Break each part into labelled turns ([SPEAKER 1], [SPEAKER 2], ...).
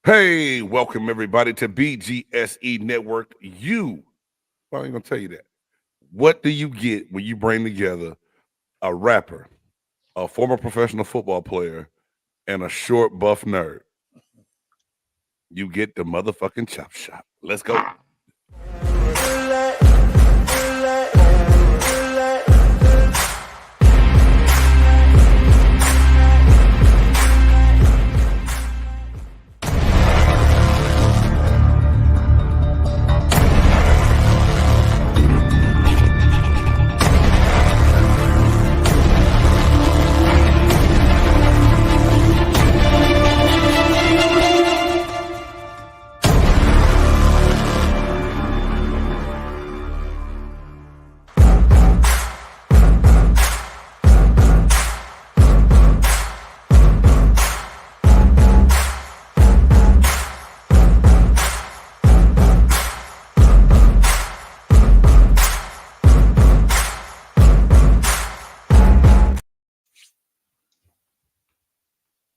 [SPEAKER 1] Hey, welcome everybody to BGSE Network. Well, I'm going to tell you that. What do you get when you bring together a rapper, a former professional football player, and a short, buff nerd? You get the motherfucking chop shop. Let's go.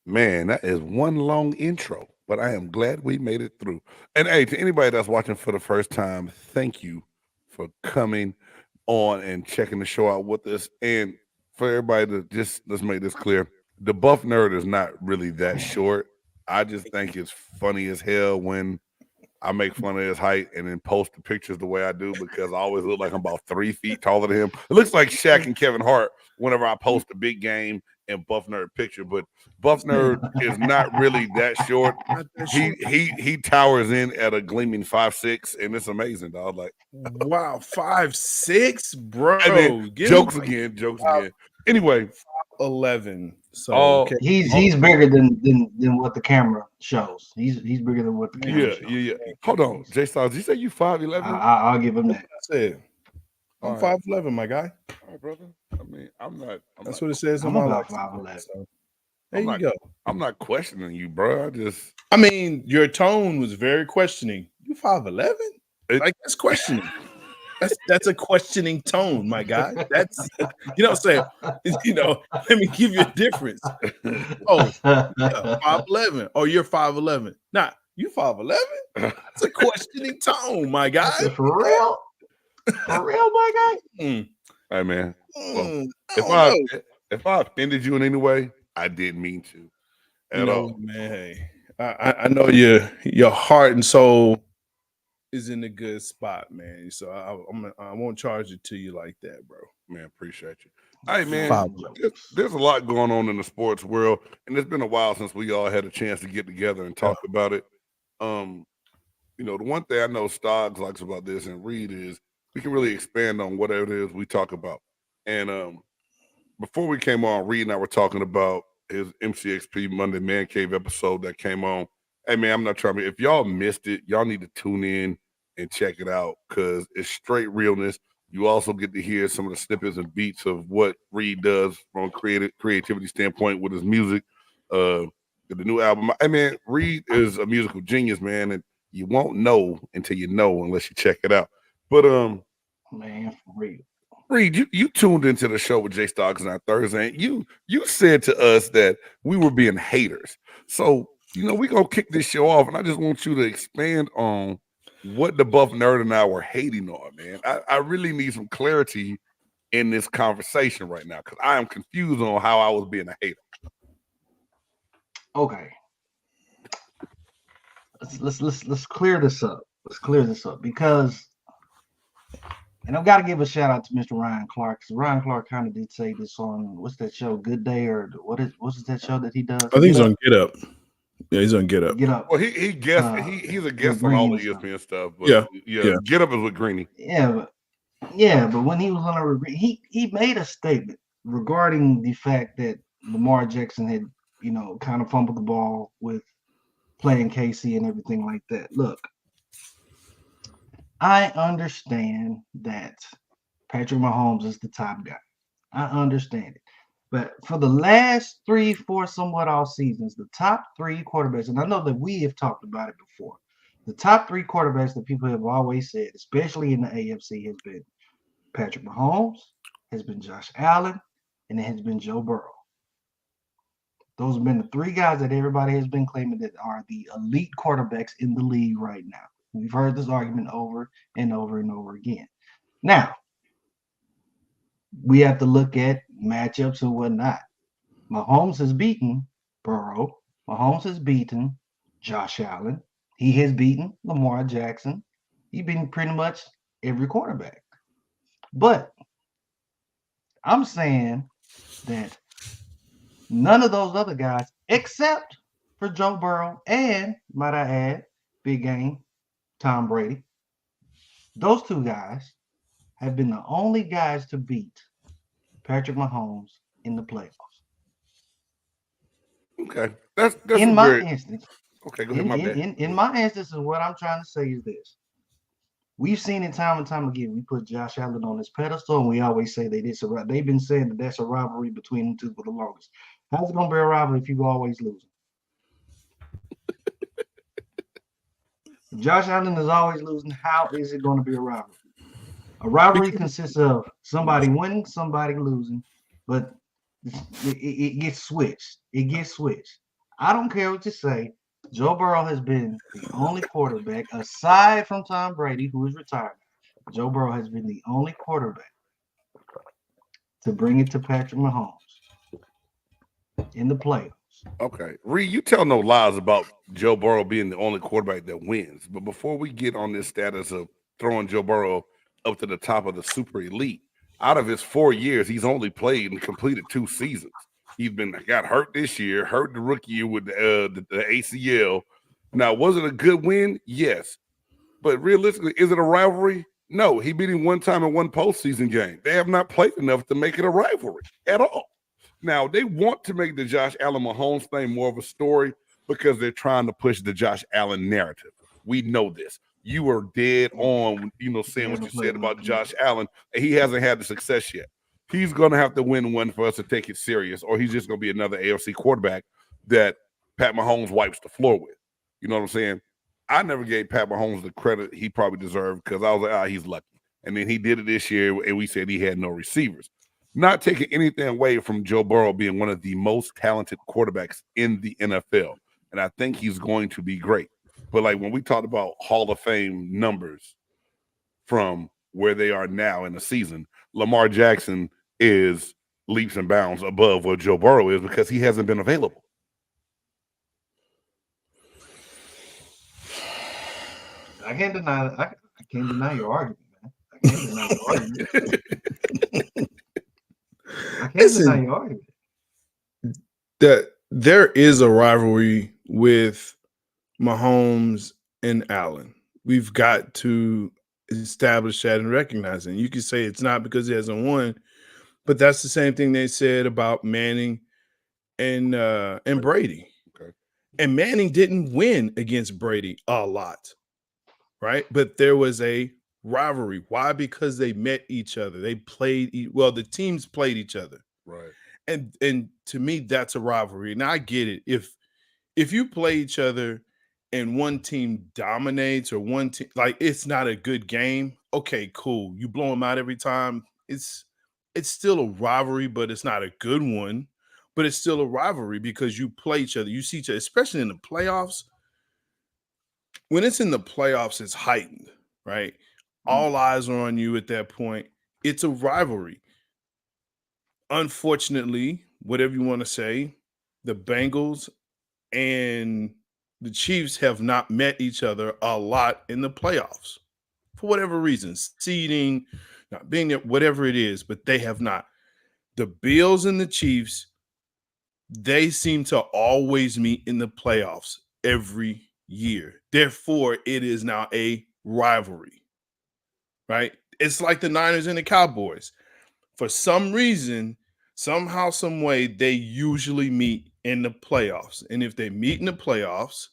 [SPEAKER 1] Man, that is one long intro, but I am glad we made it through. And hey, to anybody that's watching for the first time, thank you for coming on and checking the show out with us. And for everybody to let's make this clear. The buff nerd is not really that short. I just think it's funny as hell when I make fun of his height and then post the pictures the way I do because I always look like I'm about 3 feet taller than him. It looks like Shaq and Kevin Hart whenever I post a big game and buff nerd picture, but buff nerd is not really that short. He towers in at a gleaming 5'6", and it's amazing, dog. Like,
[SPEAKER 2] wow, 5'6", bro.
[SPEAKER 1] And then jokes again. Anyway,
[SPEAKER 2] 11. So
[SPEAKER 3] he's bigger than what the camera shows. He's bigger than what the camera shows.
[SPEAKER 1] Yeah. Hold on, J Styles. You say you 5'11"?
[SPEAKER 3] I'll give him that.
[SPEAKER 2] That's it. I'm 5'11", my guy.
[SPEAKER 1] All right, brother. I mean,
[SPEAKER 2] That's what it says on
[SPEAKER 3] I'm
[SPEAKER 2] my
[SPEAKER 3] about
[SPEAKER 2] life.
[SPEAKER 3] 5'11".
[SPEAKER 2] So, there you go.
[SPEAKER 1] I'm not questioning you, bro.
[SPEAKER 2] I mean, your tone was very questioning. You 5'11"? Like, that's questioning. That's a questioning tone, my guy. That's, you know what I'm saying? Let me give you a difference. Oh, yeah, 5'11". Oh, you're 5'11". Nah, you 5'11"? That's a questioning tone, my guy.
[SPEAKER 3] For real? For real, my guy?
[SPEAKER 1] Hey, man. Well, if I offended you in any way, I didn't mean to at all.
[SPEAKER 2] Man, hey, I know your heart and soul is in a good spot, man. So I won't charge it to you like that, bro.
[SPEAKER 1] Man, appreciate you. Hey, man, there's a lot going on in the sports world, and it's been a while since we all had a chance to get together and talk about it. The one thing I know Stoggs likes about this and Reed is we can really expand on whatever it is we talk about. And before we came on, Reed and I were talking about his MCXP Monday Man Cave episode that came on. Hey, man, I'm not trying to. If y'all missed it, y'all need to tune in and check it out because it's straight realness. You also get to hear some of the snippets and beats of what Reed does from a creativity standpoint with his music. The new album. I mean, Reed is a musical genius, man, and you won't know until you know unless you check it out. But
[SPEAKER 3] man, for real.
[SPEAKER 1] Reed, you tuned into the show with Jay Stoggs on Thursday, and you said to us that we were being haters. So, we're going to kick this show off, and I just want you to expand on what the buff nerd and I were hating on, man. I really need some clarity in this conversation right now because I am confused on how I was being a hater.
[SPEAKER 3] Okay. Let's clear this up. Let's clear this up because, and I've got to give a shout out to Mr. Ryan Clark because Ryan Clark kind of did say this on what's that show, Good Day, or what's that show that he does?
[SPEAKER 2] I think he's on Get Up. Yeah, he's on Get Up.
[SPEAKER 3] Get Up.
[SPEAKER 1] Well, he guessed. He's a guest on all the ESPN stuff. But
[SPEAKER 2] yeah.
[SPEAKER 1] Get Up is with Greeny.
[SPEAKER 3] But when he was on he made a statement regarding the fact that Lamar Jackson had kind of fumbled the ball with playing KC and everything like that. Look, I understand that Patrick Mahomes is the top guy. I understand it. But for the last 3-4 somewhat all seasons, the top 3 quarterbacks, and I know that we have talked about it before, the top 3 quarterbacks that people have always said, especially in the AFC, has been Patrick Mahomes, has been Josh Allen, and it has been Joe Burrow. Those have been the three guys that everybody has been claiming that are the elite quarterbacks in the league right now. We've heard this argument over and over and over again. Now, we have to look at matchups and whatnot. Mahomes has beaten Burrow. Mahomes has beaten Josh Allen. He has beaten Lamar Jackson. He's beaten pretty much every quarterback. But I'm saying that none of those other guys, except for Joe Burrow and, might I add, big game, Tom Brady, those two guys have been the only guys to beat Patrick Mahomes in the playoffs.
[SPEAKER 1] Okay, that's
[SPEAKER 3] in my instance.
[SPEAKER 1] Okay, go ahead. My bad.
[SPEAKER 3] In my instance, and what I'm trying to say is this: we've seen it time and time again. We put Josh Allen on this pedestal, and we always say that they've been saying that that's a rivalry between the two for the longest. How's it going to be a rivalry if you always losing? If Josh Allen is always losing, how is it going to be a rivalry? A rivalry consists of somebody winning, somebody losing, but it gets switched. It gets switched. I don't care what you say. Joe Burrow has been the only quarterback, aside from Tom Brady, who is retired. Joe Burrow has been the only quarterback to bring it to Patrick Mahomes in the playoffs.
[SPEAKER 1] Okay. Reed, you tell no lies about Joe Burrow being the only quarterback that wins. But before we get on this status of throwing Joe Burrow up to the top of the super elite, out of his 4 years, he's only played and completed 2 seasons. He's got hurt this year, hurt the rookie year with the ACL. Now, was it a good win? Yes. But realistically, is it a rivalry? No. He beat him one time in one postseason game. They have not played enough to make it a rivalry at all. Now, they want to make the Josh Allen Mahomes thing more of a story because they're trying to push the Josh Allen narrative. We know this. You were dead on, saying what you said about Josh Allen, and he hasn't had the success yet. He's going to have to win one for us to take it serious, or he's just going to be another AFC quarterback that Pat Mahomes wipes the floor with. You know what I'm saying? I never gave Pat Mahomes the credit he probably deserved because I was like, he's lucky. And then he did it this year, and we said he had no receivers. Not taking anything away from Joe Burrow being one of the most talented quarterbacks in the NFL. And I think he's going to be great. But like when we talked about Hall of Fame numbers from where they are now in the season, Lamar Jackson is leaps and bounds above what Joe Burrow is because he hasn't been available.
[SPEAKER 3] I can't deny that. I can't deny your argument, man. I can't deny your argument. I can't deny your argument.
[SPEAKER 2] That there is a rivalry with Mahomes and Allen. We've got to establish that and recognize it. And you can say it's not because he hasn't won, but that's the same thing they said about Manning and Brady.
[SPEAKER 1] Okay.
[SPEAKER 2] And Manning didn't win against Brady a lot, right? But there was a rivalry. Why? Because they met each other. They played the teams played each other.
[SPEAKER 1] Right.
[SPEAKER 2] And to me, that's a rivalry. And I get it. If you play each other and one team dominates or one team, like it's not a good game, okay, cool. You blow them out every time. It's still a rivalry, but it's not a good one. But it's still a rivalry because you play each other. You see each other, especially in the playoffs. When it's in the playoffs, it's heightened, right? All eyes are on you at that point. It's a rivalry. Unfortunately, whatever you want to say, the Bengals and the Chiefs have not met each other a lot in the playoffs for whatever reasons, seeding, not being there, whatever it is, but they have not. The Bills and the Chiefs, they seem to always meet in the playoffs every year. Therefore, it is now a rivalry, right? It's like the Niners and the Cowboys. For some reason, somehow, some way, they usually meet in the playoffs. And if they meet in the playoffs,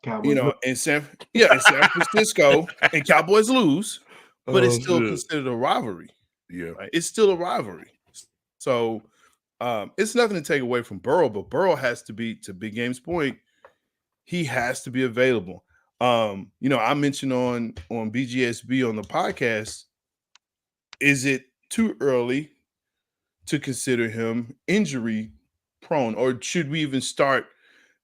[SPEAKER 2] Cowboys in San Francisco, and Cowboys lose, but it's still considered a rivalry.
[SPEAKER 1] Yeah,
[SPEAKER 2] right? It's still a rivalry. So it's nothing to take away from Burrow, but Burrow has to be, to Big Game's point, he has to be available. I mentioned on BGSB on the podcast, is it too early to consider him injury prone, or should we even start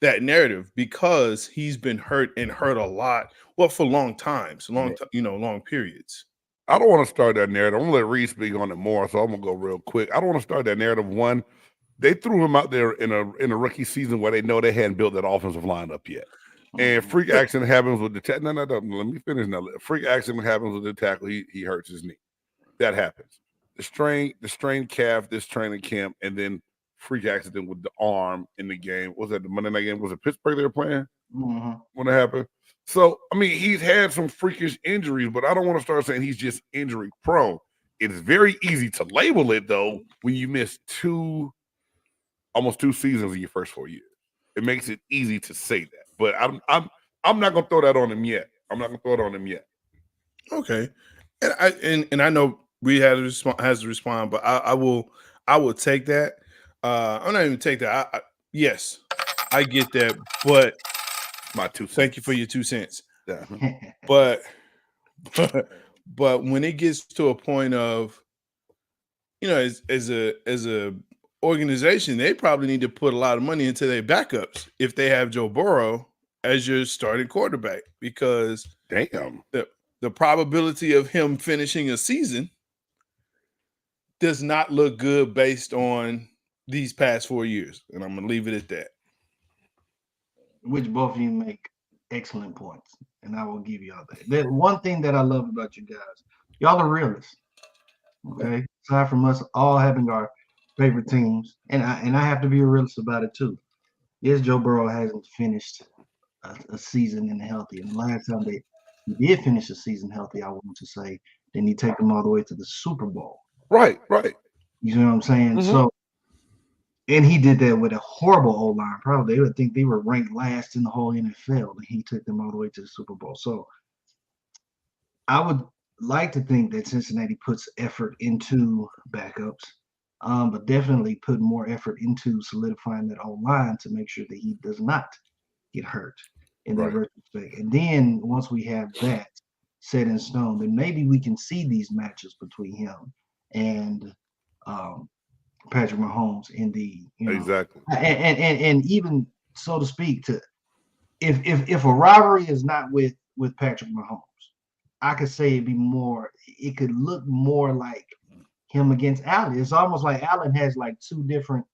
[SPEAKER 2] that narrative because he's been hurt and hurt a lot? Well, for long periods.
[SPEAKER 1] I don't want to start that narrative. I'm gonna let Reed speak on it more, so I'm gonna go real quick. I don't want to start that narrative. One, they threw him out there in a rookie season where they know they hadn't built that offensive line up yet. And freak accident happens with the tackle. No. Let me finish now. Freak accident happens with the tackle. He hurts his knee. That happens. The strained calf this training camp, and then freak accident with the arm in the game. Was that the Monday night game? Was it Pittsburgh they were playing when it happened? So, I mean, he's had some freakish injuries, but I don't want to start saying he's just injury prone. It's very easy to label it, though, when you miss almost 2 seasons in your first 4 years. It makes it easy to say that. But I'm not gonna throw that on him yet.
[SPEAKER 2] Okay. And I know Reed has to respond, but I will take that. I'm not even take that. Yes, I get that, but
[SPEAKER 1] my 2 cents.
[SPEAKER 2] Thank you for your 2 cents.
[SPEAKER 1] Yeah.
[SPEAKER 2] but when it gets to a point of, as a organization, they probably need to put a lot of money into their backups if they have Joe Burrow as your starting quarterback, because the probability of him finishing a season does not look good based on these past 4 years. And I'm going to leave it at that.
[SPEAKER 3] Which both of you make excellent points, and I will give you all that. The one thing that I love about you guys, y'all are realists. Okay, aside from us all having our favorite teams, and I have to be a realist about it too. Yes, Joe Burrow hasn't finished a season in healthy, and the last time he did finish a season healthy, I want to say, then he take them all the way to the Super Bowl.
[SPEAKER 1] Right.
[SPEAKER 3] You know what I'm saying? So, and he did that with a horrible O-line. Probably they would think they were ranked last in the whole NFL, and he took them all the way to the Super Bowl. So, I would like to think that Cincinnati puts effort into backups, but definitely put more effort into solidifying that O-line to make sure that he does not get hurt in that retrospect. And then once we have that set in stone, then maybe we can see these matches between him and Patrick Mahomes in the
[SPEAKER 1] exactly.
[SPEAKER 3] And even so to speak, to if a rivalry is not with Patrick Mahomes, I could say it could look more like him against Allen. It's almost like Allen has like 2 different,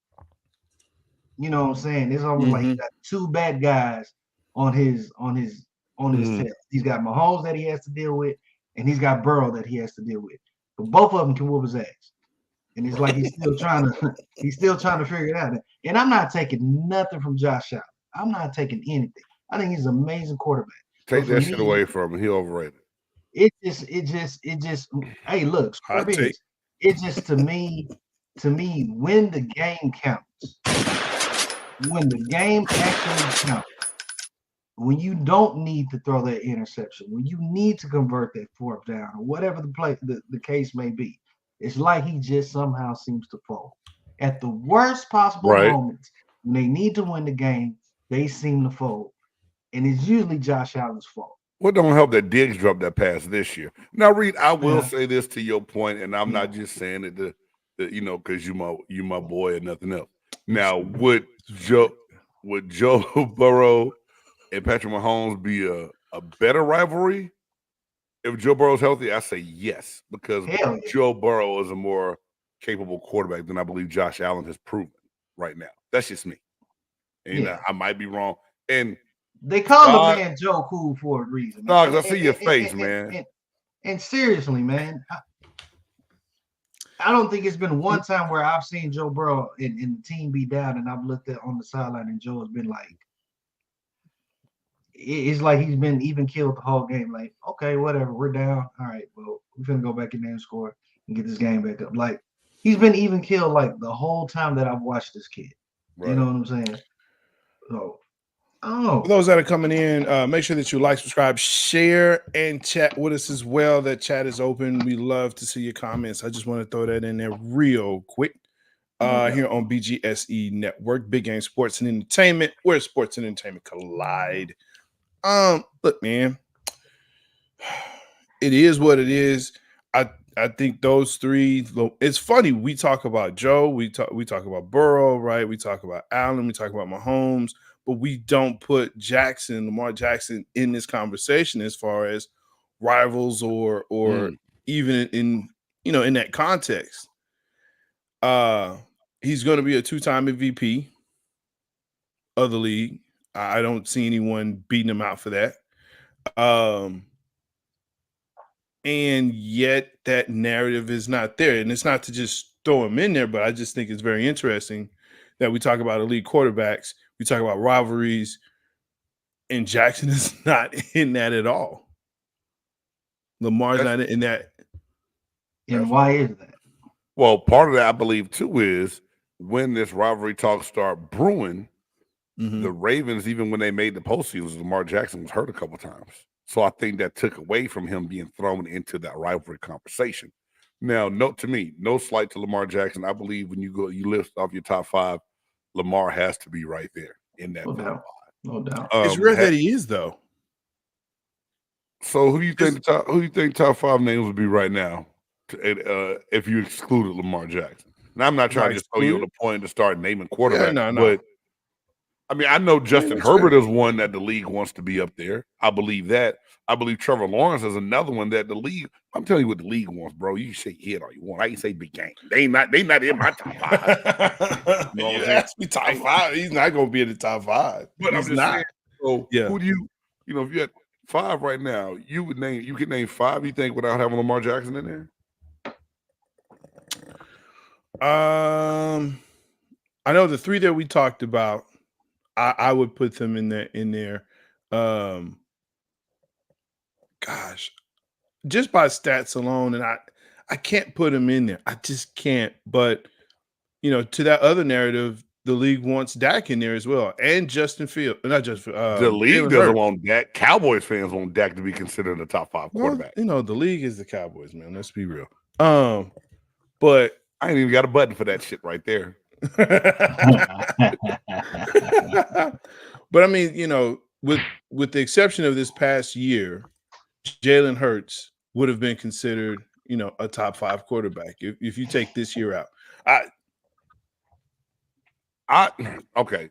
[SPEAKER 3] you know what I'm saying? It's almost like he got 2 bad guys on his test. He's got Mahomes that he has to deal with, and he's got Burrow that he has to deal with. But both of them can whoop his ass. And it's like he's still trying to figure it out. And I'm not taking nothing from Josh Allen. I'm not taking anything. I think he's an amazing quarterback.
[SPEAKER 1] Take that shit away from him. He overrated.
[SPEAKER 3] It just hey, look, it just to me, when the game counts, when the game actually counts, when you don't need to throw that interception, when you need to convert that 4th down or whatever the case may be, it's like he just somehow seems to fall. At the worst possible moments, when they need to win the game, they seem to fold. And it's usually Josh Allen's fault.
[SPEAKER 1] What don't help that Diggs dropped that pass this year? Now, Reed, I will say this to your point, and I'm not just saying it to because you my boy and nothing else. Now, would Joe Burrow and Patrick Mahomes be a better rivalry if Joe Burrow's healthy? I say yes, because Joe Burrow is a more capable quarterback than I believe Josh Allen has proven right now. That's just me. And I might be wrong. And
[SPEAKER 3] they call the man Joe Cool for a reason.
[SPEAKER 1] Dogs, I see your face, man.
[SPEAKER 3] And seriously, man, I don't think it's been one time where I've seen Joe Burrow and the team be down, and I've looked at on the sideline, and Joe has been like, it's like he's been even killed the whole game. Like, okay, whatever, we're down. All right, well, we're gonna go back in there and score and get this game back up. Like, he's been even killed like the whole time that I've watched this kid. You know what I'm saying? So,
[SPEAKER 2] for those that are coming in, make sure that you like, subscribe, share, and chat with us as well. That chat is open. We love to see your comments. I just want to throw that in there real quick. Here on BGSE Network, Big Game Sports and Entertainment, where sports and entertainment collide. Look, man, it is what it is. I I think those three. It's funny. We talk about Joe. We talk about Burrow, right? We talk about Allen. We talk about Mahomes, but we don't put Lamar Jackson, in this conversation as far as rivals or even in in that context. He's going to be a 2-time MVP of the league. I don't see anyone beating him out for that. And yet that narrative is not there. And it's not to just throw him in there, but I just think it's very interesting that we talk about elite quarterbacks, we talk about rivalries, and Jackson is not in that at all. Lamar's not in that.
[SPEAKER 3] And why is that?
[SPEAKER 1] Well, part of that, I believe, too, is when this rivalry talk start brewing, the Ravens, even when they made the postseason, Lamar Jackson was hurt a couple times. So I think that took away from him being thrown into that rivalry conversation. Now, note to me, no slight to Lamar Jackson. I believe when you list off your top 5, Lamar has to be right there in that top 5.
[SPEAKER 3] No doubt.
[SPEAKER 2] It's rare that he is, though.
[SPEAKER 1] So who do you think top 5 names would be right now, if you excluded Lamar Jackson? Now I'm not trying to just throw you on the point to start naming quarterbacks, but I mean, I know Justin Herbert is one that the league wants to be up there. I believe that. I believe Trevor Lawrence is another one that the league. I'm telling you what the league wants, bro. You say hit all you want. I can say big game. They not in my top 5.
[SPEAKER 2] You asked me top 5. He's not going to be in the top 5.
[SPEAKER 1] But
[SPEAKER 2] he's
[SPEAKER 1] I'm just
[SPEAKER 2] not.
[SPEAKER 1] saying. So who do you if you had 5 right now, you could name 5. You think without having Lamar Jackson in there?
[SPEAKER 2] I know the 3 that we talked about. I would put them in there. Gosh, just by stats alone, and I can't put him in there. I just can't. But to that other narrative, the league wants Dak in there as well, and Justin Fields. Not just
[SPEAKER 1] the league doesn't want Dak. Cowboys fans want Dak to be considered a top 5 quarterback.
[SPEAKER 2] Well, the league is the Cowboys, man. Let's be real. But
[SPEAKER 1] I ain't even got a button for that shit right there.
[SPEAKER 2] But I mean, with the exception of this past year, Jalen Hurts would have been considered, a top 5 quarterback if you take this year out.
[SPEAKER 1] Okay.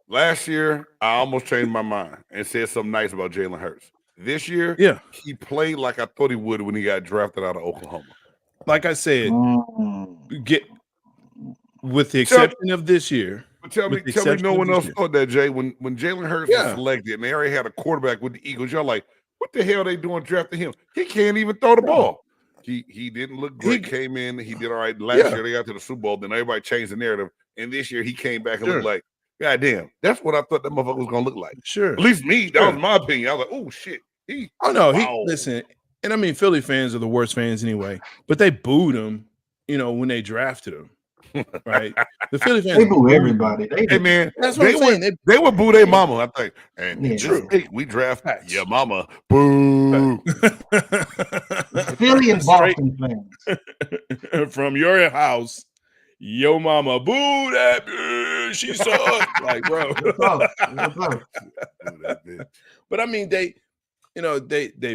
[SPEAKER 1] Last year, I almost changed my mind and said something nice about Jalen Hurts. This year, he played like I thought he would when he got drafted out of Oklahoma.
[SPEAKER 2] Like I said, with the exception of this year.
[SPEAKER 1] But tell me no one else thought that, Jay. When Jalen Hurts was selected and they already had a quarterback with the Eagles, y'all like, what the hell are they doing drafting him? He can't even throw the ball. He didn't look great. Came in, he did all right. Last year they got to the Super Bowl, then everybody changed the narrative. And this year he came back and looked like, God damn, that's what I thought that motherfucker was gonna look like.
[SPEAKER 2] Sure.
[SPEAKER 1] At least me, that was my opinion. I was like, oh shit.
[SPEAKER 2] Listen, and I mean Philly fans are the worst fans anyway, but they booed him, when they drafted him. Right? The Philly fans,
[SPEAKER 3] they boo everybody.
[SPEAKER 1] Hey man,
[SPEAKER 2] that's what I'm saying.
[SPEAKER 1] They would boo their mama, I think. And
[SPEAKER 2] true.
[SPEAKER 1] We draft your mama. Boo.
[SPEAKER 3] Philly and Boston fans.
[SPEAKER 2] From your house, yo mama, boo that bitch. She sucks. Like, bro. But I mean, they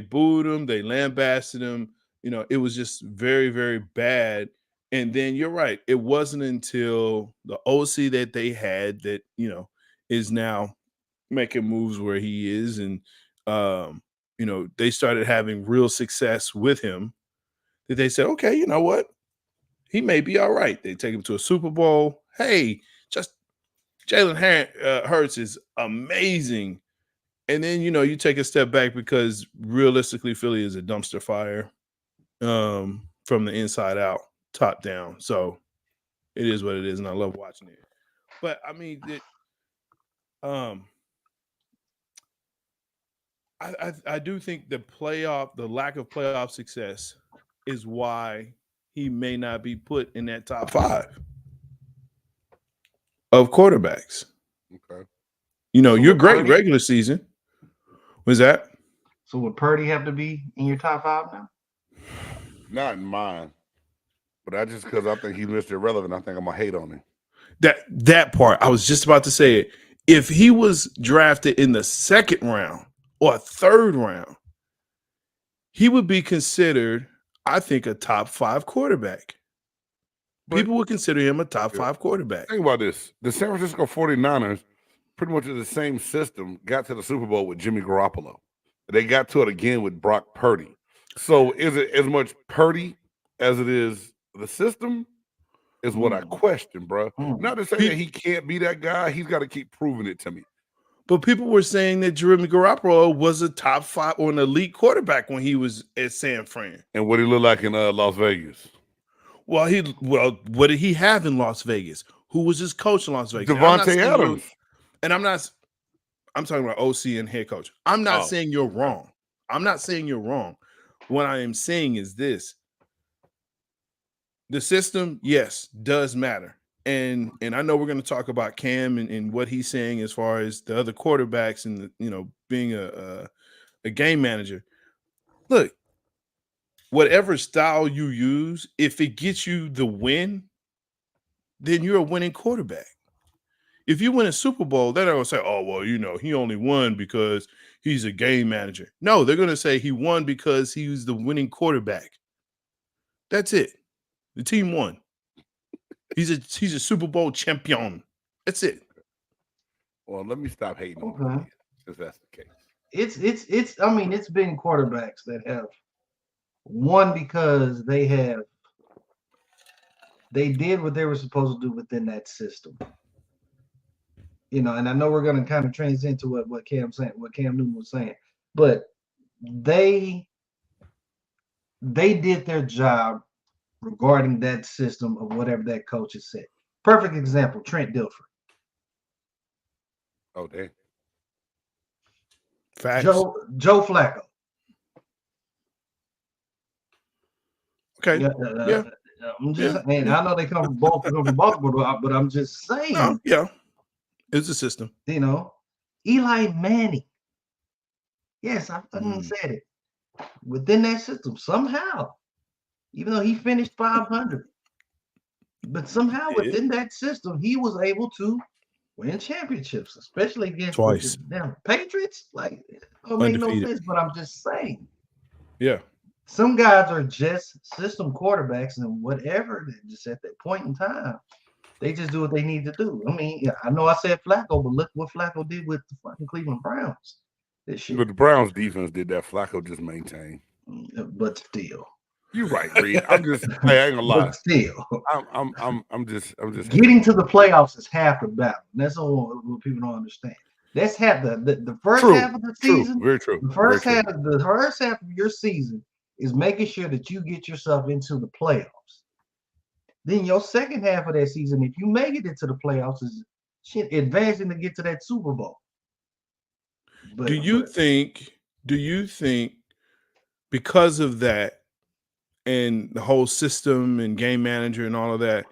[SPEAKER 2] booed him, they lambasted him. It was just very, very bad. And then you're right. It wasn't until the OC that they had that, is now making moves where he is. And, they started having real success with him that they said, okay, you know what? He may be all right. They take him to a Super Bowl. Hey, just Jalen Hurts is amazing. And then, you take a step back because realistically, Philly is a dumpster fire from the inside out. Top down. So it is what it is, and I love watching it. But I mean, I do think the lack of playoff success is why he may not be put in that top 5 of quarterbacks.
[SPEAKER 1] Okay.
[SPEAKER 2] You're great regular season. Was that?
[SPEAKER 3] So would Purdy have to be in your top 5 now?
[SPEAKER 1] Not in mine. But because I think he's Mr. Irrelevant, I think I'm gonna hate on him.
[SPEAKER 2] That part, I was just about to say it. If he was drafted in the 2nd round or 3rd round, he would be considered I think, a top 5 quarterback. People would consider him a top 5 quarterback.
[SPEAKER 1] Think about this. The San Francisco 49ers, pretty much in the same system, got to the Super Bowl with Jimmy Garoppolo. They got to it again with Brock Purdy. So is it as much Purdy as it is the system? Is what I question, bro. Not to say that he can't be that guy. He's got to keep proving it to me.
[SPEAKER 2] But people were saying that Jimmy Garoppolo was a top 5 or an elite quarterback when he was at San Fran.
[SPEAKER 1] And what he looked like in Las Vegas.
[SPEAKER 2] Well, what did he have in Las Vegas? Who was his coach in Las Vegas?
[SPEAKER 1] Devontae Adams.
[SPEAKER 2] I'm talking about OC and head coach. I'm not saying you're wrong. I'm not saying you're wrong. What I am saying is this. The system, yes, does matter. And I know we're going to talk about Cam and what he's saying as far as the other quarterbacks and being a game manager. Look, whatever style you use, if it gets you the win, then you're a winning quarterback. If you win a Super Bowl, they're not going to say, oh, well, he only won because he's a game manager. No, they're going to say he won because he was the winning quarterback. That's it. The team won. He's a Super Bowl champion. That's it.
[SPEAKER 1] Well, let me stop hating on him, since that's the case.
[SPEAKER 3] It's been quarterbacks that have won because they did what they were supposed to do within that system. And I know we're going to kind of transition to what Cam Newton was saying, but they did their job regarding that system of whatever that coach has said. Perfect example, Trent Dilfer.
[SPEAKER 1] Oh, damn.
[SPEAKER 2] Facts.
[SPEAKER 3] Joe Flacco.
[SPEAKER 2] Okay. Yeah.
[SPEAKER 3] I'm just saying, I know they come from Baltimore, but I'm just saying.
[SPEAKER 2] Yeah. It's a system.
[SPEAKER 3] Eli Manning. Yes, I said it. Within that system, somehow, even though he finished 500, but somehow within that system, he was able to win championships, especially against the Patriots. Like, it don't make no sense, but I'm just saying.
[SPEAKER 2] Yeah.
[SPEAKER 3] Some guys are just system quarterbacks, and whatever, just at that point in time, they just do what they need to do. I know I said Flacco, but look what Flacco did with the fucking Cleveland Browns this year.
[SPEAKER 1] But the Browns defense did that. Flacco just maintained.
[SPEAKER 3] But still.
[SPEAKER 1] You're right, Reed. I ain't gonna lie.
[SPEAKER 3] But still,
[SPEAKER 1] I'm just
[SPEAKER 3] getting to the playoffs is half the battle. That's all what people don't understand. That's half the first half of the season.
[SPEAKER 1] Very true.
[SPEAKER 3] The first half of your season is making sure that you get yourself into the playoffs. Then your second half of that season, if you make it into the playoffs, is advancing to get to that Super Bowl.
[SPEAKER 2] Do you think because of that and the whole system and game manager and all of that,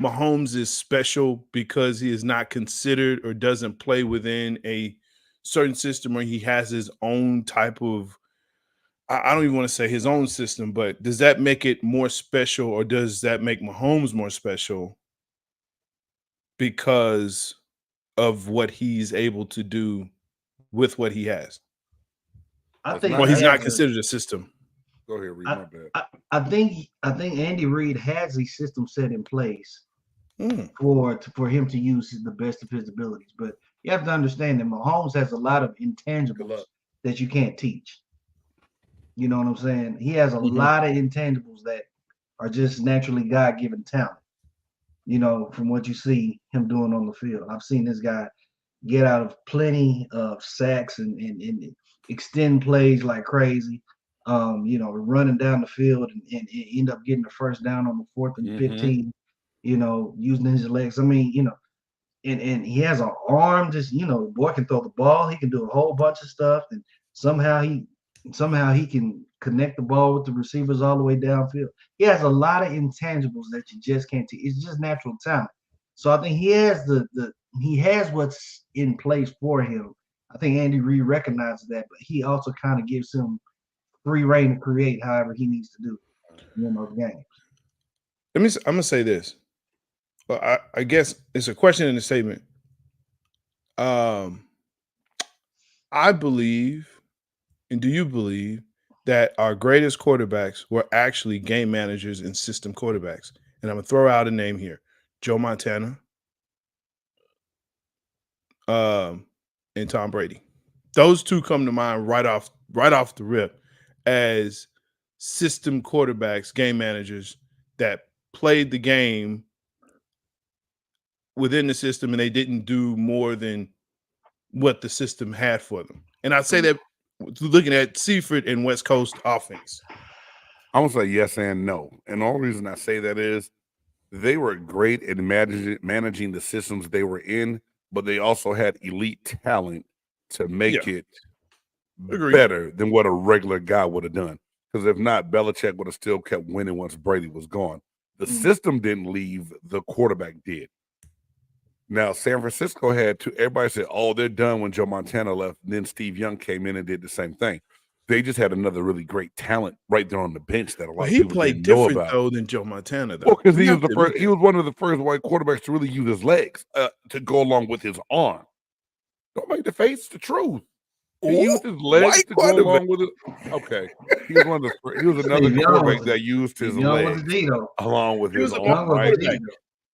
[SPEAKER 2] Mahomes is special because he is not considered or doesn't play within a certain system, or he has his own type of, I don't even want to say his own system, but does that make it more special, or does that make Mahomes more special because of what he's able to do with what he has? He's not considered a system.
[SPEAKER 1] Go ahead, Reed. My bad.
[SPEAKER 3] I think Andy Reid has a system set in place for him to use the best of his abilities. But you have to understand that Mahomes has a lot of intangibles that you can't teach. You know what I'm saying? He has a lot of intangibles that are just naturally God-given talent. From what you see him doing on the field. I've seen this guy get out of plenty of sacks and extend plays like crazy. Running down the field and end up getting the first down on the 4th and 15. Using his legs. And he has an arm. Just the boy can throw the ball. He can do a whole bunch of stuff, and somehow he can connect the ball with the receivers all the way downfield. He has a lot of intangibles that you just can't teach. It's just natural talent. So I think he has he has what's in place for him. I think Andy Reid recognizes that, but he also kind of gives him free reign to create however he needs to do in those games.
[SPEAKER 2] I'm gonna say this. Well, I guess it's a question and a statement. I believe, and do you believe, that our greatest quarterbacks were actually game managers and system quarterbacks. And I'm going to throw out a name here. Joe Montana, and Tom Brady. Those two come to mind right off the rip as system quarterbacks, game managers that played the game within the system, and they didn't do more than what the system had for them. And I'd say that looking at Seifert and West Coast offense.
[SPEAKER 1] I'm going to say yes and no. And the only reason I say that is they were great at managing the systems they were in, but they also had elite talent to make it better than what a regular guy would have done. Because if not, Belichick would have still kept winning once Brady was gone. The system didn't leave, the quarterback did. Now, San Francisco had two. Everybody said, oh, they're done when Joe Montana left. And then Steve Young came in and did the same thing. They just had another really great talent right there on the bench that a lot of people didn't know about. He played different,
[SPEAKER 2] though, than Joe Montana, though.
[SPEAKER 1] Well, because he was the first. He was one of the first white quarterbacks to really use his legs to go along with his arm. Don't make the face the truth. He used his legs to go along with it. Okay, he was one of the. He was another quarterback that used his legs along with his arm. Right?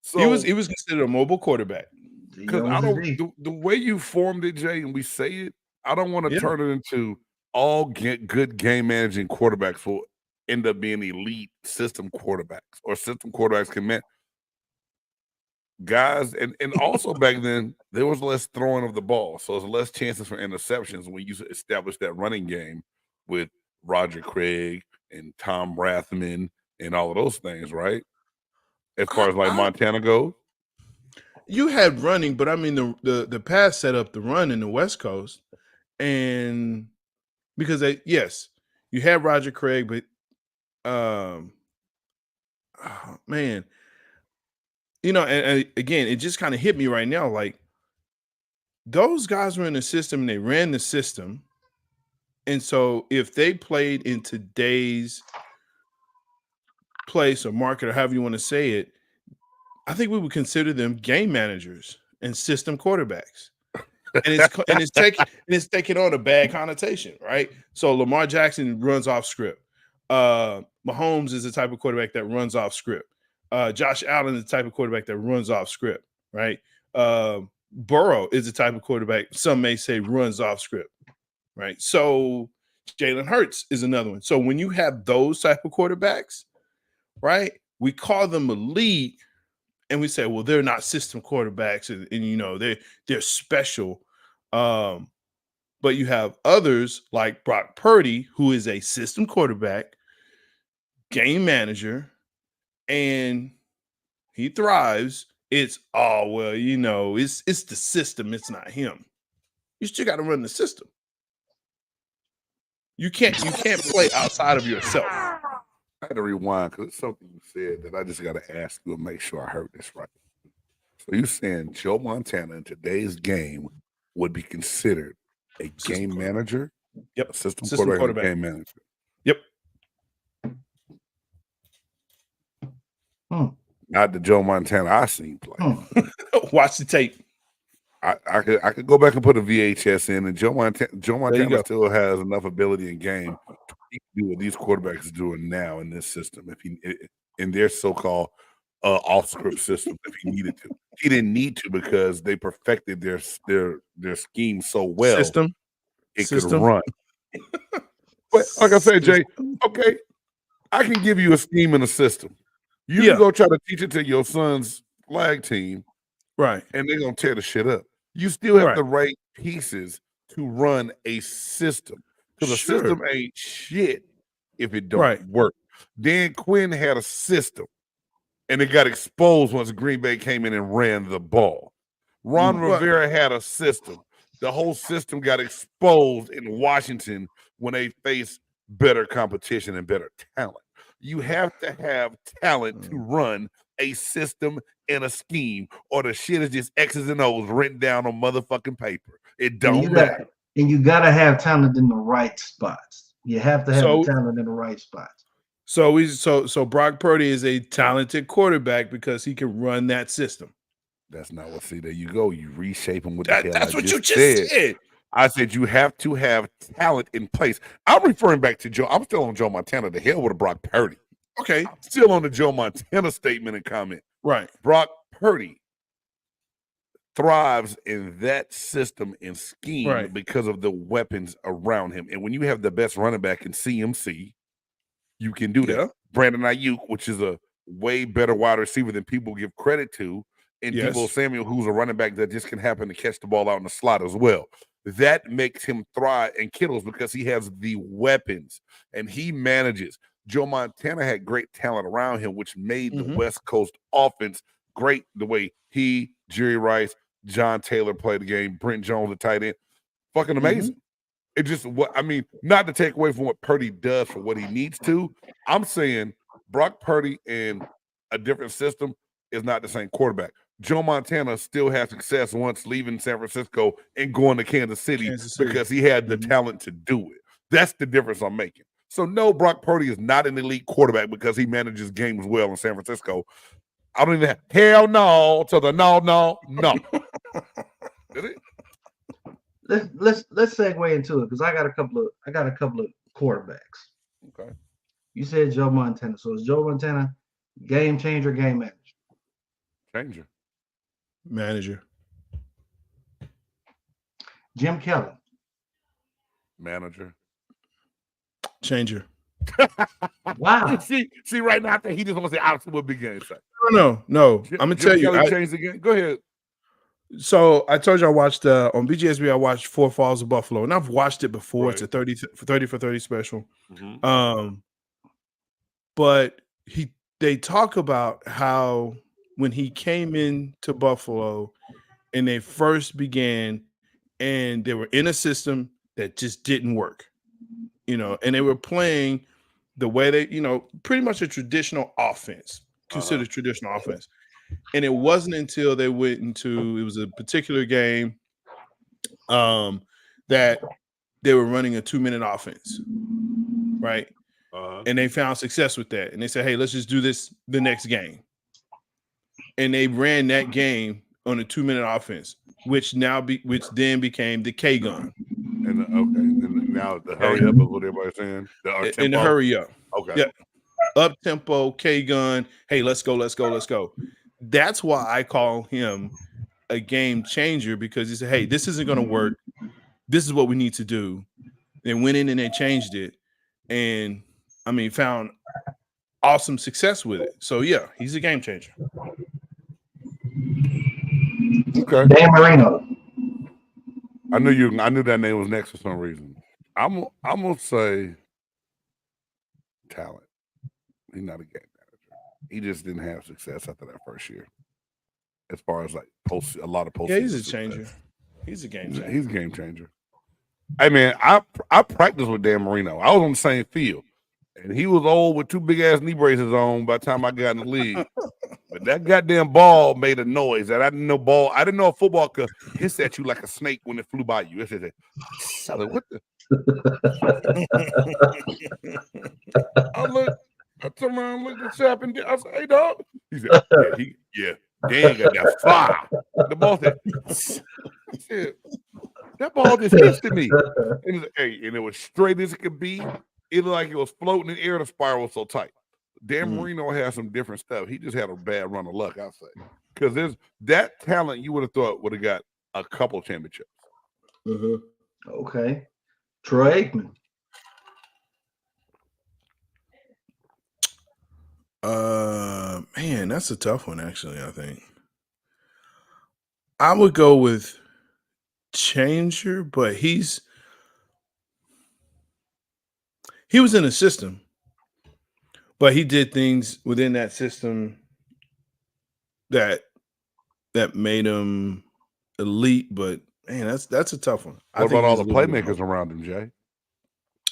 [SPEAKER 2] So he was considered a mobile quarterback.
[SPEAKER 1] Because I don't the way you formed it, Jay, and we say it, I don't want to turn it into all good game managing quarterbacks will end up being elite system quarterbacks, or system quarterbacks can man guys. And also back then there was less throwing of the ball, so there's less chances for interceptions when you establish that running game with Roger Craig and Tom Rathman and all of those things, right? As far as like Montana goes.
[SPEAKER 2] You had running, but I mean the pass set up the run in the West Coast, and because you had Roger Craig, but man, and again, it just kind of hit me right now. Like those guys were in the system and they ran the system, and so if they played in today's place or market or however you want to say it, I think we would consider them game managers and system quarterbacks. And it's taking on a bad connotation, right? So Lamar Jackson runs off script. Mahomes is the type of quarterback that runs off script. Josh Allen is the type of quarterback that runs off script, right? Burrow is the type of quarterback some may say runs off script, right? So Jalen Hurts is another one. So when you have those type of quarterbacks, right, we call them elite. And we say, well, they're not system quarterbacks, and they're special. But you have others like Brock Purdy, who is a system quarterback, game manager, and he thrives. It's it's the system, it's not him. You still got to run the system. You can't play outside of yourself.
[SPEAKER 1] I had to rewind because it's something you said that I just got to ask you and make sure I heard this right. So you're saying Joe Montana in today's game would be considered a game manager?
[SPEAKER 2] Yep.
[SPEAKER 1] A system quarterback. Game manager.
[SPEAKER 2] Yep.
[SPEAKER 1] Not the Joe Montana I seen play.
[SPEAKER 2] Watch the tape.
[SPEAKER 1] I could go back and put a VHS in, and Joe Montana still has enough ability in game to do what these quarterbacks are doing now in this system. If he in their so-called off script system, if he needed to, he didn't need to because they perfected their scheme so well. It could run. But like I said, Jay, okay, I can give you a scheme and a system. You can go try to teach it to your son's flag team,
[SPEAKER 2] right?
[SPEAKER 1] And they're gonna tear the shit up. You still have the right pieces to run a system because a system ain't shit if it don't work. Dan Quinn had a system, and it got exposed once Green Bay came in and ran the ball. Ron Rivera had a system. The whole system got exposed in Washington when they faced better competition and better talent. You have to have talent to run a system and a scheme, or the shit is just X's and O's written down on motherfucking paper. It don't matter.
[SPEAKER 3] And you gotta have talent in the right spots. You have to have talent in the right spots.
[SPEAKER 2] So Brock Purdy is a talented quarterback because he can run that system.
[SPEAKER 1] That's not what. See, there you go. You reshape him with
[SPEAKER 2] that's what you just said.
[SPEAKER 1] I said you have to have talent in place. I'm referring back to Joe. I'm still on Joe Montana. The hell with a Brock Purdy.
[SPEAKER 2] Okay.
[SPEAKER 1] I'm still on the Joe Montana statement and comment.
[SPEAKER 2] Right.
[SPEAKER 1] Brock Purdy thrives in that system and scheme because of the weapons around him. And when you have the best running back in CMC, you can do that. Brandon Ayuk, which is a way better wide receiver than people give credit to, and Deebo Samuel, who's a running back that just can happen to catch the ball out in the slot as well. That makes him thrive, and Kittle's because he has the weapons and he manages. Joe Montana had great talent around him, which made the West Coast offense great the way he, Jerry Rice, John Taylor played the game, Brent Jones, the tight end. Fucking amazing. It just not to take away from what Purdy does for what he needs to. I'm saying Brock Purdy in a different system is not the same quarterback. Joe Montana still had success once leaving San Francisco and going to Kansas City because he had the talent to do it. That's the difference I'm making. So no, Brock Purdy is not an elite quarterback because he manages games well in San Francisco. I don't even have hell no to the no. Did it?
[SPEAKER 3] Let's segue into it because I got a couple of quarterbacks.
[SPEAKER 1] Okay.
[SPEAKER 3] You said Joe Montana. So is Joe Montana game changer, game manager?
[SPEAKER 1] Changer.
[SPEAKER 2] Manager.
[SPEAKER 3] Jim Kelly.
[SPEAKER 1] Manager.
[SPEAKER 2] Changer.
[SPEAKER 3] Wow.
[SPEAKER 1] See, right now I think he just wants to say obviously what big game say.
[SPEAKER 2] No. I'm gonna tell you.
[SPEAKER 1] Changed again. Go ahead.
[SPEAKER 2] So I told you I watched on BGSE. I watched Four Falls of Buffalo, and I've watched it before. It's a 30 for 30 special. But they talk about how when he came into Buffalo and they first began, and they were in a system that just didn't work, and they were playing the way they, pretty much a traditional offense, considered traditional offense. And it wasn't until they went into, it was a particular game that they were running a 2-minute offense, right? And they found success with that. And they said, hey, let's just do this the next game. And they ran that game on a 2-minute offense, which then became the K gun.
[SPEAKER 1] And now the hurry up is what everybody's saying.
[SPEAKER 2] In the hurry up.
[SPEAKER 1] Okay.
[SPEAKER 2] Yeah. Up tempo, K gun. Hey, let's go. That's why I call him a game changer, because he said, hey, this isn't going to work. This is what we need to do. They went in and they changed it. And found awesome success with it. So yeah, he's a game changer.
[SPEAKER 1] Okay.
[SPEAKER 3] Dan Marino.
[SPEAKER 1] I knew that name was next for some reason. I'm gonna say talent. He's not a game manager. He just didn't have success after that first year. As far as like a lot of post.
[SPEAKER 2] Yeah, he's a changer. He's a game changer.
[SPEAKER 1] He's a game changer. Hey man, I practiced with Dan Marino. I was on the same field. And he was old with 2 big ass knee braces on by the time I got in the league. But that goddamn ball made a noise that I didn't know I didn't know a football could hiss at you like a snake when it flew by you. It said, what the? I turned around and looked at Chap and I said, hey dog. He said, Dan got that fire. The ball said, that ball just hissed at me. And it was straight as it could be. It looked like it was floating in the air. The spiral was so tight. Dan Marino has some different stuff. He just had a bad run of luck, I'll say. Because there's that talent you would have thought would have got a couple championships.
[SPEAKER 3] Okay. Troy Aikman.
[SPEAKER 2] Man, that's a tough one, actually, I think. I would go with changer, but he was in a system, but he did things within that system that made him elite. But man, that's a tough one.
[SPEAKER 1] What about all the playmakers around him, Jay?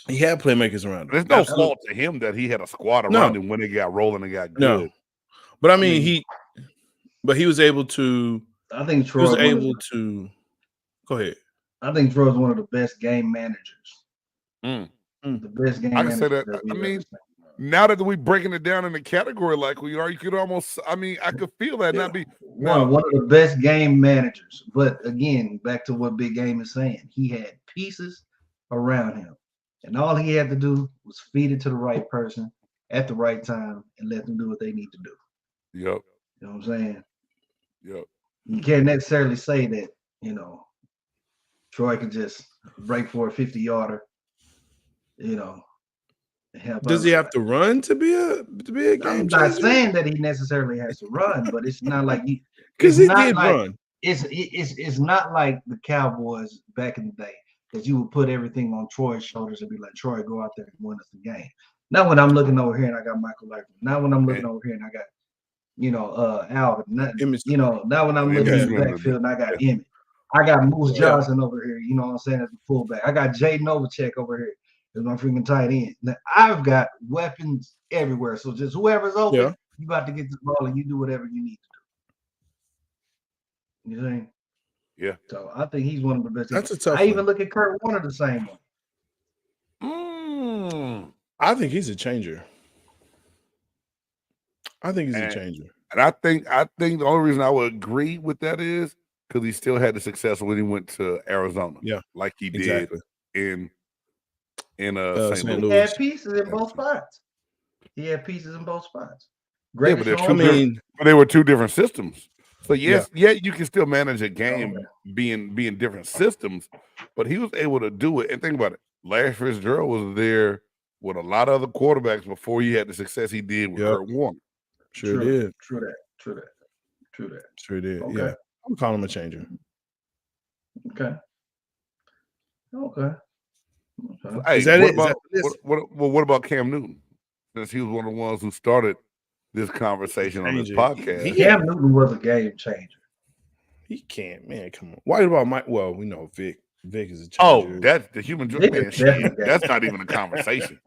[SPEAKER 2] He had playmakers around him.
[SPEAKER 1] There's no fault to him that he had a squad around him when they got rolling and got good.
[SPEAKER 2] No. But he was able to.
[SPEAKER 3] I think Troy
[SPEAKER 2] was able to. Go ahead.
[SPEAKER 3] I think Troy's one of the best game managers. The best game.
[SPEAKER 1] I can say that. now that we breaking it down in a category like we are, you could almost, I mean, I could feel that not be
[SPEAKER 3] one of the best game managers. But again, back to what Big Game is saying, he had pieces around him, and all he had to do was feed it to the right person at the right time and let them do what they need to do.
[SPEAKER 1] Yep.
[SPEAKER 3] You know what I'm saying?
[SPEAKER 1] Yep.
[SPEAKER 3] You can't necessarily say that, Troy can just break for a 50-yarder,
[SPEAKER 2] Does he have to run to be a game changer?
[SPEAKER 3] I'm not saying that he necessarily has to run, but it's not like
[SPEAKER 2] because he did run.
[SPEAKER 3] It's not like the Cowboys back in the day that you would put everything on Troy's shoulders and be like, Troy, go out there and win us the game. Not when I'm looking over here and I got Michael Larkin. Not when I'm looking over here and I got Alvin. Not when I'm looking in the backfield and I got Emmett. I got Moose Johnson over here, you know what I'm saying, as a fullback. I got Jay Novacek over here as my freaking tight end. Now, I've got weapons everywhere. So just whoever's open, you about to get the ball and you do whatever you need to do. You know what I'm saying?
[SPEAKER 1] Yeah.
[SPEAKER 3] So I think he's one of the best.
[SPEAKER 2] That's a tough
[SPEAKER 3] one. Even look at Kurt Warner the same
[SPEAKER 2] way. I think he's a changer. I think he's a changer.
[SPEAKER 1] And I think the only reason I would agree with that is because he still had the success when he went to Arizona.
[SPEAKER 2] Yeah.
[SPEAKER 1] Like he did in St. Louis.
[SPEAKER 3] He had pieces in both spots.
[SPEAKER 1] Great, but they were two different systems. So you can still manage a game being different systems, but he was able to do it. And think about it. Larry Fitzgerald was there with a lot of other quarterbacks before he had the success he did with Kurt Warner.
[SPEAKER 2] Sure did.
[SPEAKER 3] True that.
[SPEAKER 2] Sure did.
[SPEAKER 3] Okay.
[SPEAKER 2] Yeah. I'm calling him a changer.
[SPEAKER 3] Okay.
[SPEAKER 1] Hey, what about Cam Newton? Since he was one of the ones who started this conversation on this podcast.
[SPEAKER 3] Cam Newton was a game changer.
[SPEAKER 2] He can't, man. Come on. Why about Mike? Well, we know Vic. Vic is a changer.
[SPEAKER 1] Oh, that's the human man. That's not even a conversation.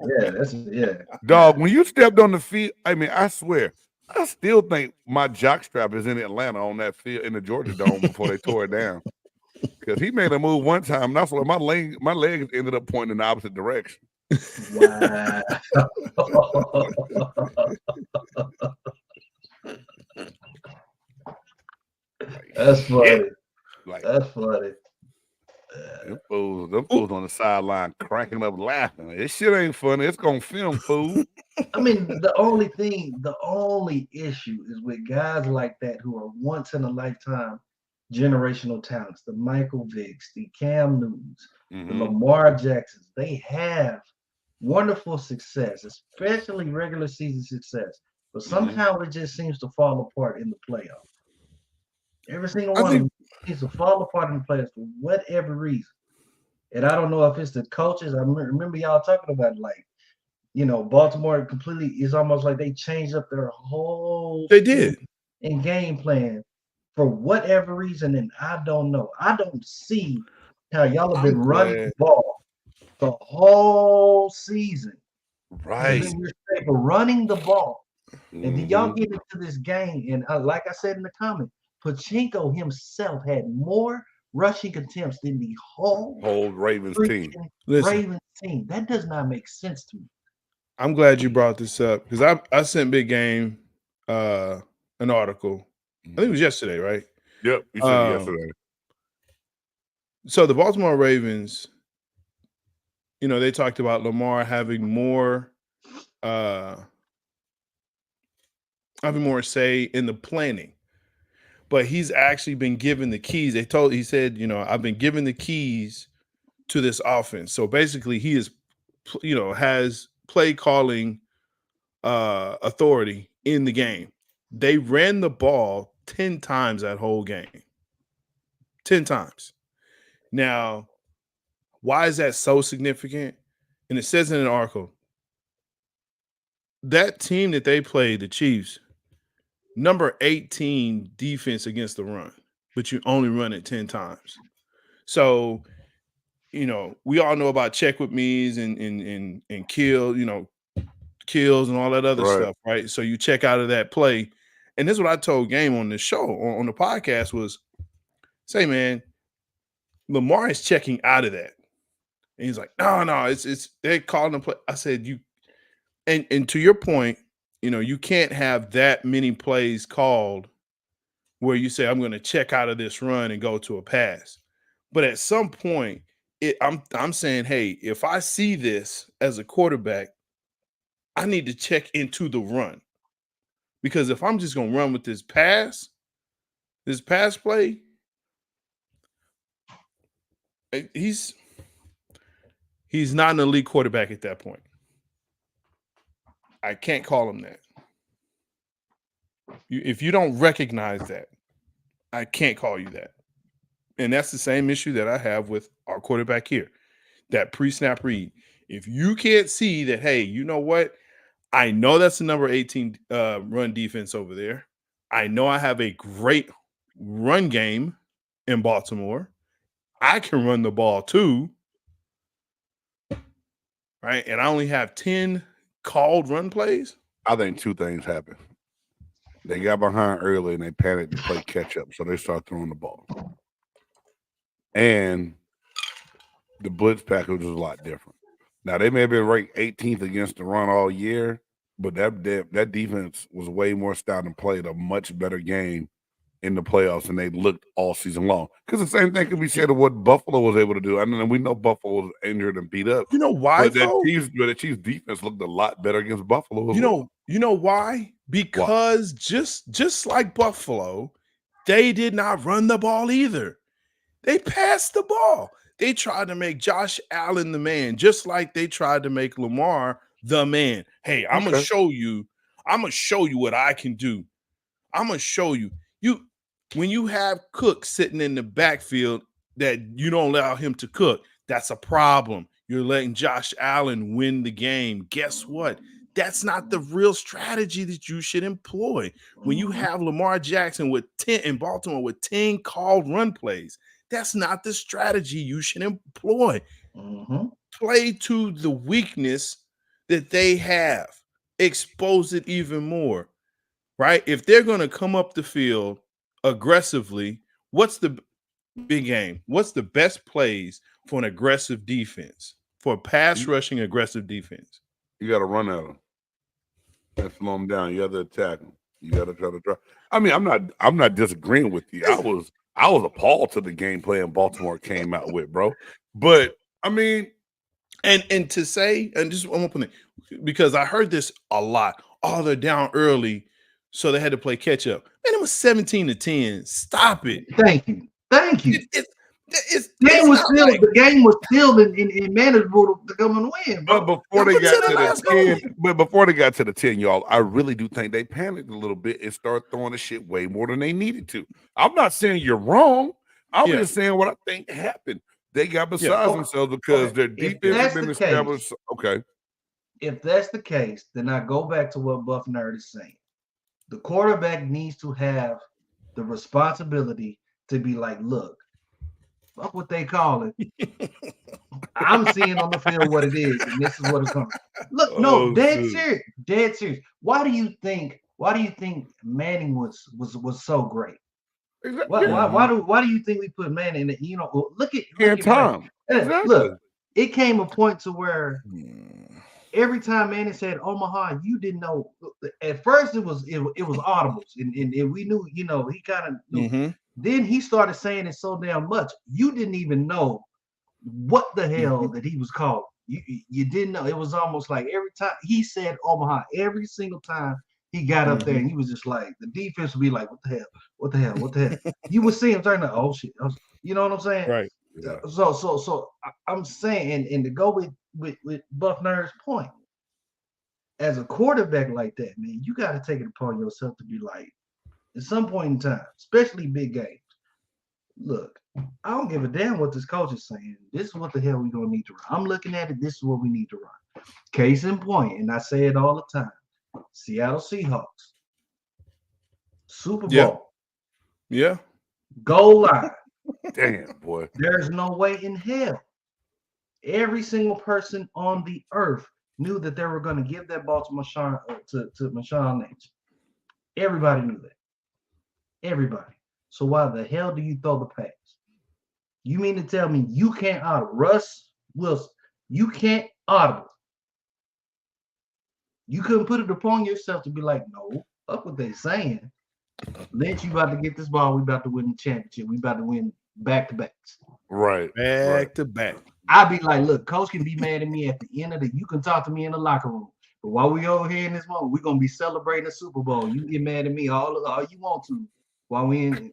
[SPEAKER 1] Dog, when you stepped on the field, I mean, I swear, I still think my jockstrap is in Atlanta on that field in the Georgia Dome before they tore it down. Because he made a move one time, and that's why my legs ended up pointing in the opposite direction.
[SPEAKER 3] Wow. That's funny. That's funny.
[SPEAKER 1] Them fools on the sideline cracking up laughing. This shit ain't funny. It's gonna film, fool.
[SPEAKER 3] I mean, the only issue is with guys like that who are once in a lifetime generational talents, the Michael Vicks, the Cam Newtons, the Lamar Jacksons. They have wonderful success, especially regular season success, but somehow it just seems to fall apart in the playoffs. Every single one of them seems to fall apart in the playoffs for whatever reason. And I don't know if it's the coaches. I remember y'all talking about Baltimore completely. It's almost like they changed up their whole in game plan for whatever reason, and I don't know. I don't see how y'all have been running the ball the whole season.
[SPEAKER 1] Right.
[SPEAKER 3] You're for running the ball. And then y'all get into this game, and like I said in the comment, Pachinko himself had more rushing attempts than the whole
[SPEAKER 1] Ravens team.
[SPEAKER 2] Listen,
[SPEAKER 3] That does not make sense to me.
[SPEAKER 2] I'm glad you brought this up because I sent Big Game an article. I think it was yesterday, right?
[SPEAKER 1] Yep, you said yesterday.
[SPEAKER 2] So the Baltimore Ravens, they talked about Lamar having more say in the planning, but he's actually been given the keys. He said, I've been given the keys to this offense. So basically, he is, has play calling authority in the game. They ran the ball 10 times that whole game. 10 times. Now, why is that so significant? And it says in an article, that team that they played, the Chiefs, number 18 defense against the run, but you only run it 10 times. So, we all know about check with me's and kill, kills and all that other stuff, right? So you check out of that play. And this is what I told Game on the show, on the podcast was, say, man, Lamar is checking out of that. And he's like, no, it's they're calling him play. I said, And to your point, you can't have that many plays called where you say, I'm going to check out of this run and go to a pass. But at some point, I'm saying, hey, if I see this as a quarterback, I need to check into the run. Because if I'm just going to run with this pass play, he's not an elite quarterback at that point. I can't call him that. If you don't recognize that, I can't call you that. And that's the same issue that I have with our quarterback here, that pre-snap read. If you can't see that, hey, you know what? I know that's the number 18 run defense over there. I know I have a great run game in Baltimore. I can run the ball too, right? And I only have 10 called run plays.
[SPEAKER 1] I think two things happened. They got behind early and they panicked to play catch up, so they start throwing the ball. And the blitz package was a lot different. Now they may have been ranked 18th against the run all year, but that defense was way more stout and played a much better game in the playoffs than they looked all season long. Because the same thing can be said of what Buffalo was able to do. I mean, we know Buffalo was injured and beat up.
[SPEAKER 2] You know why?
[SPEAKER 1] But the Chiefs defense looked a lot better against Buffalo.
[SPEAKER 2] You know why? Because just like Buffalo, they did not run the ball either. They passed the ball. They tried to make Josh Allen the man, just like they tried to make Lamar the man. Hey, I'm gonna show you. I'm gonna show you what I can do. I'm gonna show you. When you have Cook sitting in the backfield that you don't allow him to cook, that's a problem. You're letting Josh Allen win the game. Guess what? That's not the real strategy that you should employ. When you have Lamar Jackson with 10 in Baltimore with 10 called run plays, that's not the strategy you should employ. Play to the weakness that they have. Expose it even more, right? If they're going to come up the field aggressively, what's the big game? What's the best plays for an aggressive defense, for a pass rushing aggressive defense?
[SPEAKER 1] You got to run at them. And slow them down. You got to attack them. You got to try to drive. I mean, I'm not disagreeing with you. I was appalled to the game plan Baltimore came out with, bro. But I mean,
[SPEAKER 2] and to say, and just one more point, because I heard this a lot. Oh, they're down early, so they had to play catch up. Man, it was 17-10. Stop it.
[SPEAKER 3] Thank you.
[SPEAKER 2] The
[SPEAKER 3] game was still in manageable to come and win. Bro.
[SPEAKER 1] But before they got to the 10, y'all, I really do think they panicked a little bit and started throwing the shit way more than they needed to. I'm not saying you're wrong. I'm just saying what I think happened. They got beside themselves because their defense has been established. Okay.
[SPEAKER 3] If that's the case, then I go back to what Buff Nerd is saying. The quarterback needs to have the responsibility to be like, look, fuck what they call it. I'm seeing on the field what it is, and this is what it's coming. Look, dead serious. Why do you think Manning was so great?
[SPEAKER 1] Exactly.
[SPEAKER 3] Why do you think we put Manning in? Look at
[SPEAKER 1] Tom.
[SPEAKER 3] Exactly. Look, it came a point to where every time Manning said Omaha, you didn't know. At first, it was audibles, and we knew, he kind of knew. Mm-hmm. Then he started saying it so damn much, you didn't even know what the hell that he was called. You didn't know. It was almost like every time he said Omaha, every single time he got up there, and he was just like, the defense would be like, what the hell? You would see him turn to, oh shit, you know what I'm saying?
[SPEAKER 2] Right.
[SPEAKER 3] Yeah. So I'm saying, and to go with Buff Nerd's point, as a quarterback like that, man, you got to take it upon yourself to be like, at some point in time, especially big games, look, I don't give a damn what this coach is saying. This is what the hell we're going to need to run. I'm looking at it. This is what we need to run. Case in point, and I say it all the time, Seattle Seahawks, Super Bowl.
[SPEAKER 2] Yeah.
[SPEAKER 3] Goal line.
[SPEAKER 1] Damn, boy.
[SPEAKER 3] There's no way in hell. Every single person on the earth knew that they were going to give that ball to Marshawn Lynch. Everybody knew that. Everybody. So why the hell do you throw the pass? You mean to tell me you can't audible Russ Wilson? You can't audible You couldn't put it upon yourself to be like, no, fuck what they saying. Lynch, you about to get this ball. We about to win the championship. We about to win back-to-backs.
[SPEAKER 1] Right.
[SPEAKER 2] Back to back.
[SPEAKER 3] I'd be like, look, coach can be mad at me at the end of the. You can talk to me in the locker room, but while we over here in this moment, we're gonna be celebrating the Super Bowl. You can get mad at me all you want to while we in.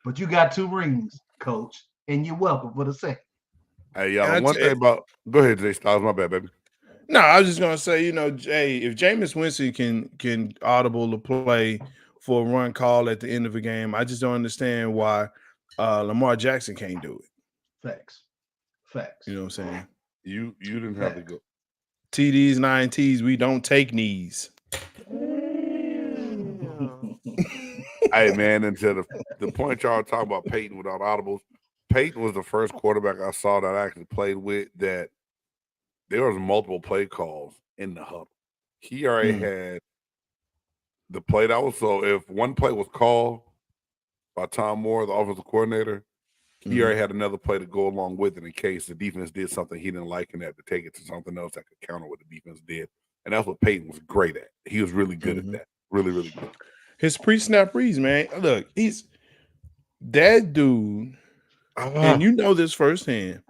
[SPEAKER 3] But you got 2 rings, coach, and you're welcome for the second.
[SPEAKER 1] Hey, y'all. One thing about go ahead, Jay Styles. My bad, baby.
[SPEAKER 2] No, I was just gonna say, Jay, if Jameis Winston can audible the play for a run call at the end of a game, I just don't understand why Lamar Jackson can't do it.
[SPEAKER 3] Facts.
[SPEAKER 2] You know what I'm saying?
[SPEAKER 1] You didn't have to go.
[SPEAKER 2] TDs, 9 Ts, we don't take knees.
[SPEAKER 1] Hey, man, and to the point y'all talking about Peyton without audibles, Peyton was the first quarterback I saw that I actually played with that there was multiple play calls in the huddle. He already had the play that was so if one play was called by Tom Moore, the offensive coordinator, he already had another play to go along with it in case the defense did something he didn't like and had to take it to something else that could counter what the defense did. And that's what Peyton was great at. He was really good at that. Really, really good.
[SPEAKER 2] His pre-snap reads, man. Look, he's that dude, and you know this firsthand.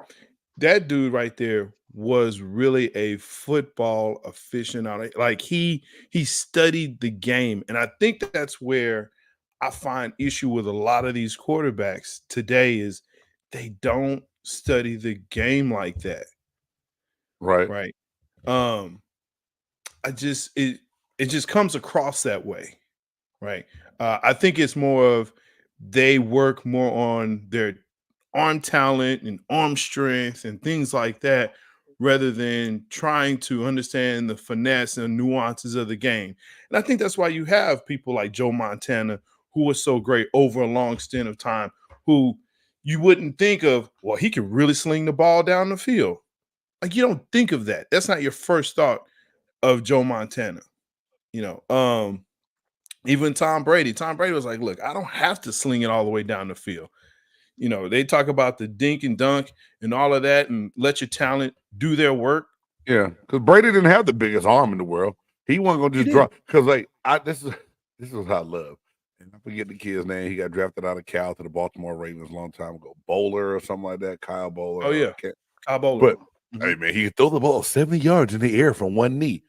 [SPEAKER 2] That dude right there was really a football aficionado. Like he studied the game, and I think that's where I find issue with a lot of these quarterbacks today is they don't study the game like that.
[SPEAKER 1] Right.
[SPEAKER 2] It just comes across that way. Right. I think it's more of they work more on their arm talent and arm strength and things like that, rather than trying to understand the finesse and nuances of the game. And I think that's why you have people like Joe Montana, who was so great over a long stint of time, who you wouldn't think of, well, he can really sling the ball down the field. Like, you don't think of that. That's not your first thought of Joe Montana. Even Tom Brady. Tom Brady was like, look, I don't have to sling it all the way down the field. They talk about the dink and dunk and all of that and let your talent do their work.
[SPEAKER 1] Yeah, because Brady didn't have the biggest arm in the world. He wasn't going to just drop. Because, this is what I love. And I forget the kid's name. He got drafted out of Cal to the Baltimore Ravens a long time ago. Bowler or something like that. Kyle Bowler.
[SPEAKER 2] Oh, yeah. Kyle Bowler.
[SPEAKER 1] But, hey, man, he can throw the ball 70 yards in the air from one knee.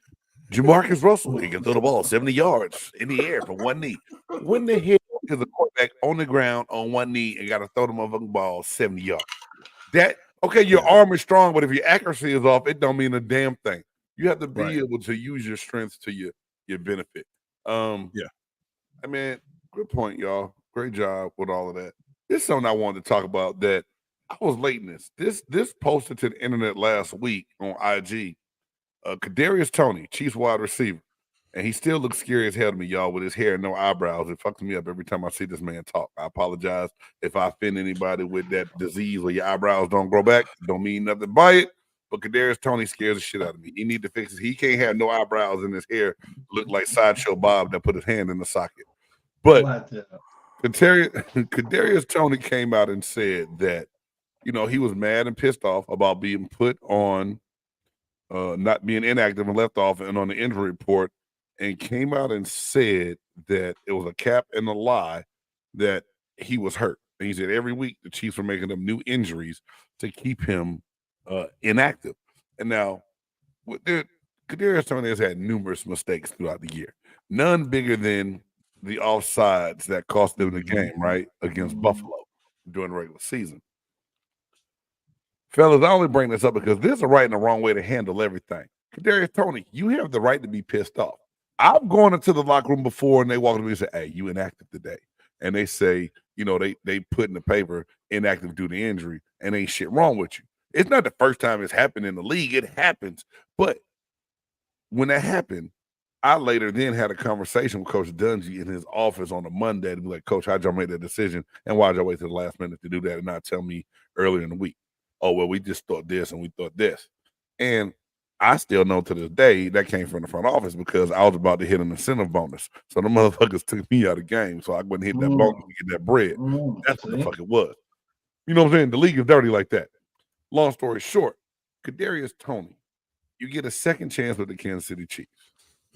[SPEAKER 1] Jamarcus Russell, he can throw the ball 70 yards in the air from one knee. When the hell is a quarterback on the ground on one knee and got to throw the motherfucking ball 70 yards? Your arm is strong, but if your accuracy is off, it don't mean a damn thing. You have to be able to use your strengths to your benefit. I mean, good point, y'all. Great job with all of that. This is something I wanted to talk about that I was late in this. This posted to the internet last week on IG. Kadarius Toney, Chiefs wide receiver, and he still looks scary as hell to me, y'all, with his hair and no eyebrows. It fucks me up every time I see this man talk. I apologize if I offend anybody with that disease where your eyebrows don't grow back. Don't mean nothing by it, but Kadarius Toney scares the shit out of me. He need to fix it. He can't have no eyebrows in his hair look like Sideshow Bob that put his hand in the socket. But Kadarius Toney came out and said that, he was mad and pissed off about being put on not being inactive and left off and on the injury report, and came out and said that it was a cap and a lie that he was hurt. And he said every week the Chiefs were making him new injuries to keep him inactive. And now, Kadarius Toney has had numerous mistakes throughout the year. None bigger than the offsides that cost them the game, right, against Buffalo during the regular season. Fellas, I only bring this up because there's a right and a wrong way to handle everything. Kadarius Toney, you have the right to be pissed off. I've gone into the locker room before and they walk to me and say, hey, you inactive today. And they say, they put in the paper inactive due to injury and ain't shit wrong with you. It's not the first time it's happened in the league. It happens. But when that happened, I later then had a conversation with Coach Dungy in his office on a Monday to be like, Coach, how'd y'all make that decision? And why'd y'all wait till the last minute to do that and not tell me earlier in the week? Oh, well, we just thought this and we thought this. And I still know to this day that came from the front office because I was about to hit an incentive bonus. So the motherfuckers took me out of the game so I wouldn't hit that bonus to get that bread. That's what the fuck it was. You know what I'm saying? The league is dirty like that. Long story short, Kadarius Toney, you get a second chance with the Kansas City Chiefs.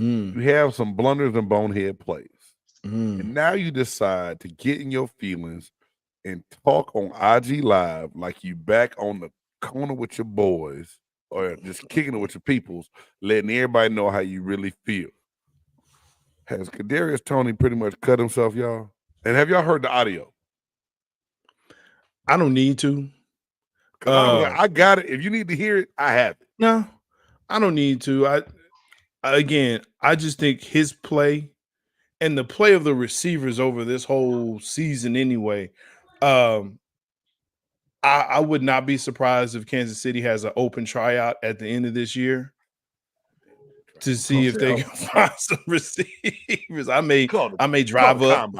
[SPEAKER 1] You have some blunders and bonehead plays. And now you decide to get in your feelings and talk on IG Live like you back on the corner with your boys or just kicking it with your peoples, letting everybody know how you really feel. Has Kadarius Toney pretty much cut himself, y'all? And have y'all heard the audio?
[SPEAKER 2] I don't need to.
[SPEAKER 1] Because I got it. If you need to hear it, I have it.
[SPEAKER 2] No, I don't need to. I just think his play and the play of the receivers over this whole season anyway, I would not be surprised if Kansas City has an open tryout at the end of this year to see if they can find some receivers. I may drive up.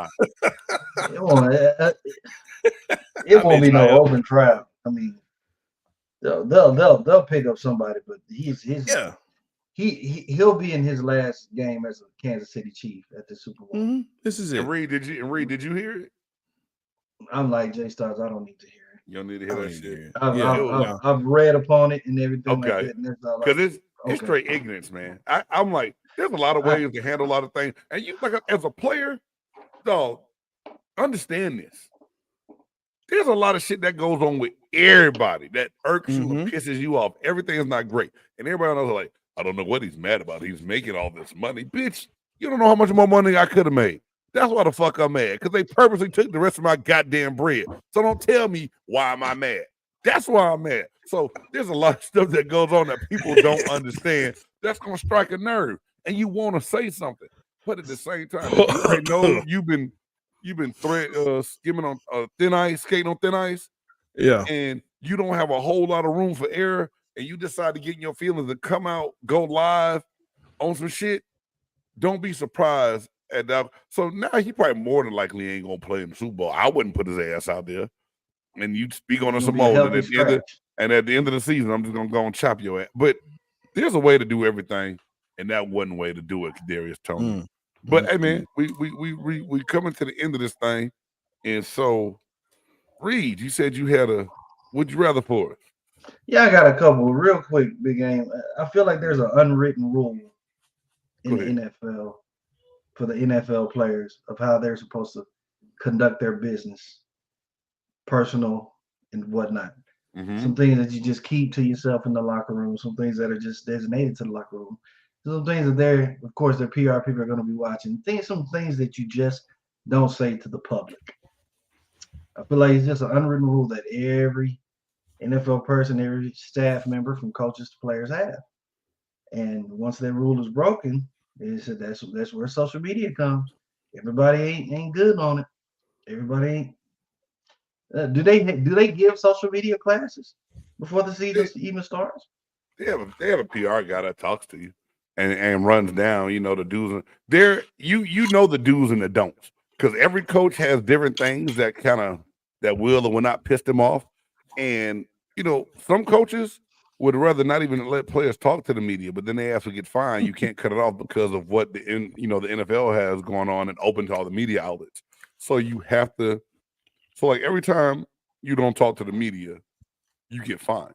[SPEAKER 3] It won't be no open tryout. I mean, they'll pick up somebody, but he'll be in his last game as a Kansas City Chief at the Super Bowl.
[SPEAKER 2] This is it.
[SPEAKER 1] And Reed, did you hear it?
[SPEAKER 3] I'm like Jay Stars. I don't need to hear it.
[SPEAKER 1] You don't need to hear that shit.
[SPEAKER 3] I've read upon it and everything.
[SPEAKER 1] Okay, because it's straight ignorance, man. I'm like, there's a lot of ways to handle a lot of things, and you like as a player, dog, understand this. There's a lot of shit that goes on with everybody that irks you and pisses you off. Everything is not great, and everybody knows like, I don't know what he's mad about. He's making all this money, bitch. You don't know how much more money I could have made. That's why the fuck I'm mad, because they purposely took the rest of my goddamn bread. So don't tell me why am I mad. That's why I'm mad. So there's a lot of stuff that goes on that people don't understand. That's gonna strike a nerve, and you want to say something, but at the same time, you already know you've been skimming on thin ice, skating on thin ice.
[SPEAKER 2] Yeah,
[SPEAKER 1] and you don't have a whole lot of room for error, and you decide to get in your feelings and come out, go live on some shit. Don't be surprised at that. So now he probably more than likely ain't gonna play in the Super Bowl. I wouldn't put his ass out there. And you speak on us some more. And at the end of the season, I'm just gonna go and chop your ass. But there's a way to do everything, and that wasn't way to do it, Kadarius Toney. But hey, man, we coming to the end of this thing, and so Reed, you said you had a would you rather for us?
[SPEAKER 3] Yeah, I got a couple real quick, Big Game. I feel like there's an unwritten rule in the NFL for the NFL players of how they're supposed to conduct their business, personal and whatnot. Some things that you just keep to yourself in the locker room, some things that are just designated to the locker room. Some things that they're, of course, their PR people are going to be watching. Some things that you just don't say to the public. I feel like it's just an unwritten rule that every NFL person, every staff member, from coaches to players, have. And once that rule is broken, that's where social media comes. Everybody ain't good on it. Everybody ain't. Do they give social media classes before the season even starts?
[SPEAKER 1] They have a PR guy that talks to you and runs down, the do's and you know the do's and the don'ts, because every coach has different things that will or will not piss them off. And some coaches would rather not even let players talk to the media, but then they actually get fined. You can't cut it off because of what the NFL has going on and open to all the media outlets. So you have to. So like every time you don't talk to the media, you get fined.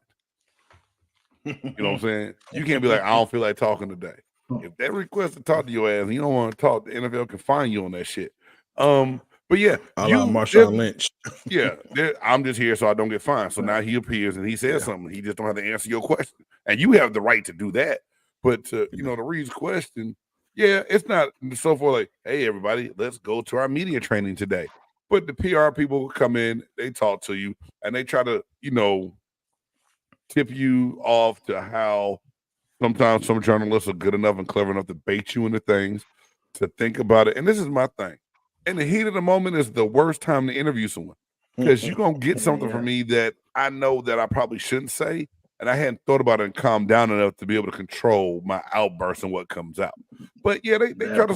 [SPEAKER 1] You know what I'm saying? You can't be like, I don't feel like talking today. If they request to talk to your ass and you don't want to talk, the NFL can fine you on that shit. But yeah,
[SPEAKER 2] Marshawn Lynch.
[SPEAKER 1] Yeah, I'm just here so I don't get fined. So now he appears and he says something. He just don't have to answer your question, and you have the right to do that. But to Reed's question, yeah, it's not so for like, hey everybody, let's go to our media training today. But the PR people will come in, they talk to you, and they try to tip you off to how sometimes some journalists are good enough and clever enough to bait you into things, to think about it. And this is my thing. In the heat of the moment is the worst time to interview someone, because you're going to get something from me that I know that I probably shouldn't say, and I hadn't thought about it and calmed down enough to be able to control my outbursts and what comes out. But yeah, they try to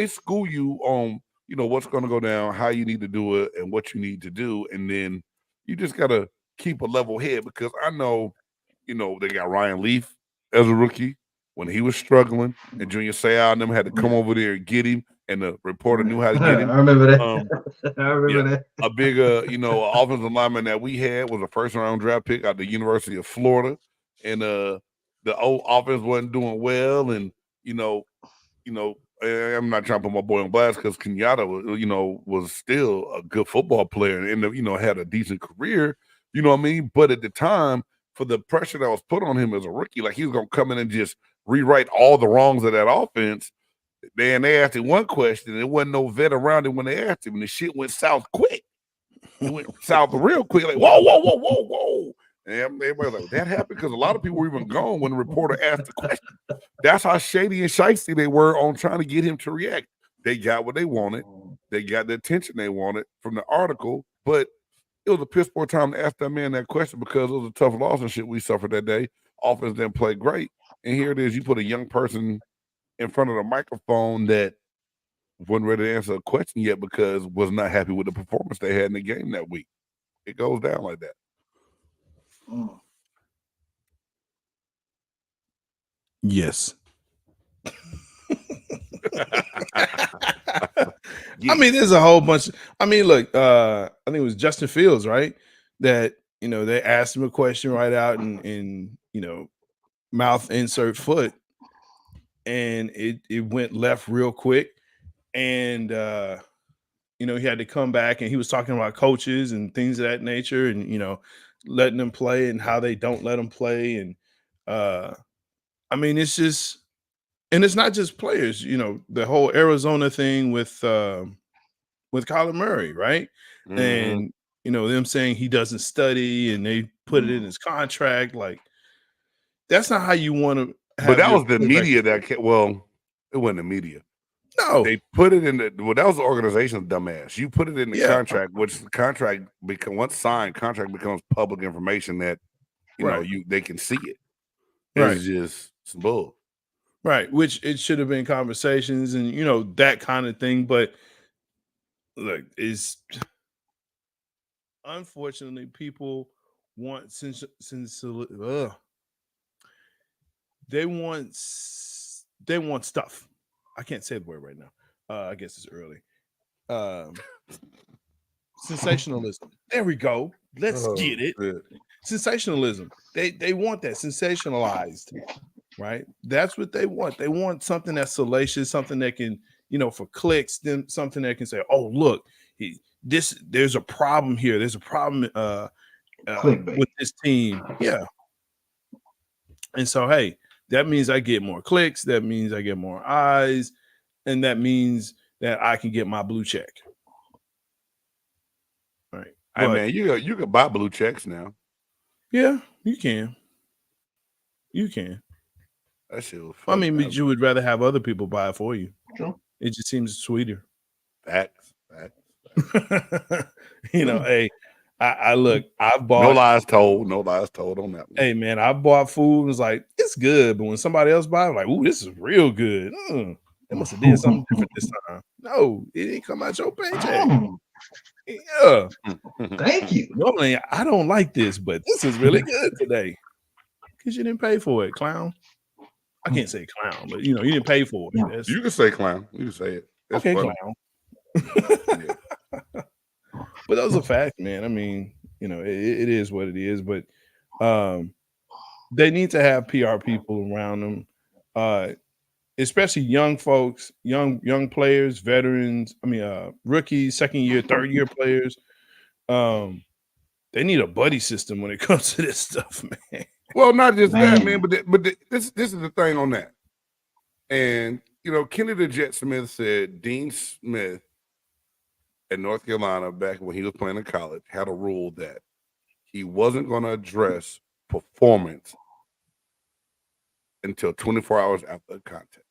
[SPEAKER 1] school you on, what's going to go down, how you need to do it, and what you need to do. And then you just got to keep a level head, because I know, they got Ryan Leaf as a rookie when he was struggling, and Junior Seau and them had to come over there and get him, and the reporter knew how to get him.
[SPEAKER 3] I remember that. I remember that.
[SPEAKER 1] A big, offensive lineman that we had was a first-round draft pick out of the University of Florida, and the old offense wasn't doing well, and I'm not trying to put my boy on blast because Kenyatta, was still a good football player and had a decent career. You know what I mean? But at the time, for the pressure that was put on him as a rookie, like he was gonna come in and just rewrite all the wrongs of that offense. Man, they asked him one question, and there wasn't no vet around him when they asked him, and the shit went south quick. It went south real quick, like whoa, whoa, whoa, whoa, whoa. And everybody's like, that happened because a lot of people were even gone when the reporter asked the question. That's how shady and shysty they were on trying to get him to react. They got what they wanted. They got the attention they wanted from the article, but it was a piss poor time to ask that man that question because it was a tough loss and shit we suffered that day. Offense didn't play great. And here it is, you put a young person in front of the microphone that wasn't ready to answer a question yet because was not happy with the performance they had in the game that week. It goes down like that.
[SPEAKER 2] Yes. I mean, there's a whole bunch. Look, I think it was Justin Fields, right? That they asked him a question right out and mouth insert foot, and it went left real quick, and he had to come back, and he was talking about coaches and things of that nature, and letting them play and how they don't let them play, and it's just. And it's not just players, the whole Arizona thing with Kyler Murray, right? Mm-hmm. And them saying he doesn't study, and they put it in his contract. Like, that's not how you want to.
[SPEAKER 1] But that was the media that it wasn't the media.
[SPEAKER 2] No,
[SPEAKER 1] they put it in that was the organization's dumbass. You put it in the contract, which the contract once signed, contract becomes public information that they can see it. It's just some bull.
[SPEAKER 2] Right, which it should have been conversations and that kind of thing, but look, is unfortunately people want they want stuff. I can't say the word right now. I guess it's early. Sensationalism. There we go. Let's get it. Man. Sensationalism. They want that sensationalized. Right, that's what they want. They want something that's salacious, something that can, for clicks, then something that can say, "Oh, look, there's a problem here. There's a problem with this team." Yeah, and so hey, that means I get more clicks. That means I get more eyes, and that means that I can get my blue check. Right.
[SPEAKER 1] Hey, man, you can buy blue checks now.
[SPEAKER 2] Yeah, you can. You can.
[SPEAKER 1] That shit was
[SPEAKER 2] but you would rather have other people buy it for you. Sure. It just seems sweeter.
[SPEAKER 1] Facts.
[SPEAKER 2] Hey, I look, I've bought
[SPEAKER 1] no lies told on that one.
[SPEAKER 2] Hey man, I bought food and was like, it's good, but when somebody else buys it, like, ooh, this is real good. They must have did something different this time. No, it didn't come out your paycheck. Yeah.
[SPEAKER 3] Thank you.
[SPEAKER 2] Normally I don't like this, but this is really good today. Because you didn't pay for it, clown. I can't say clown, but you didn't pay for it.
[SPEAKER 1] You can say clown. You can say it. That's
[SPEAKER 2] okay, funny. Clown. But that was a fact, man. It is what it is. But they need to have PR people around them, especially young folks, young players, veterans. Rookies, second year, third year players. They need a buddy system when it comes to this stuff, man.
[SPEAKER 1] Well, not just that, man, but this is the thing on that. And, Kenny the Jet Smith said Dean Smith at North Carolina back when he was playing in college had a rule that he wasn't going to address performance until 24 hours after the contest.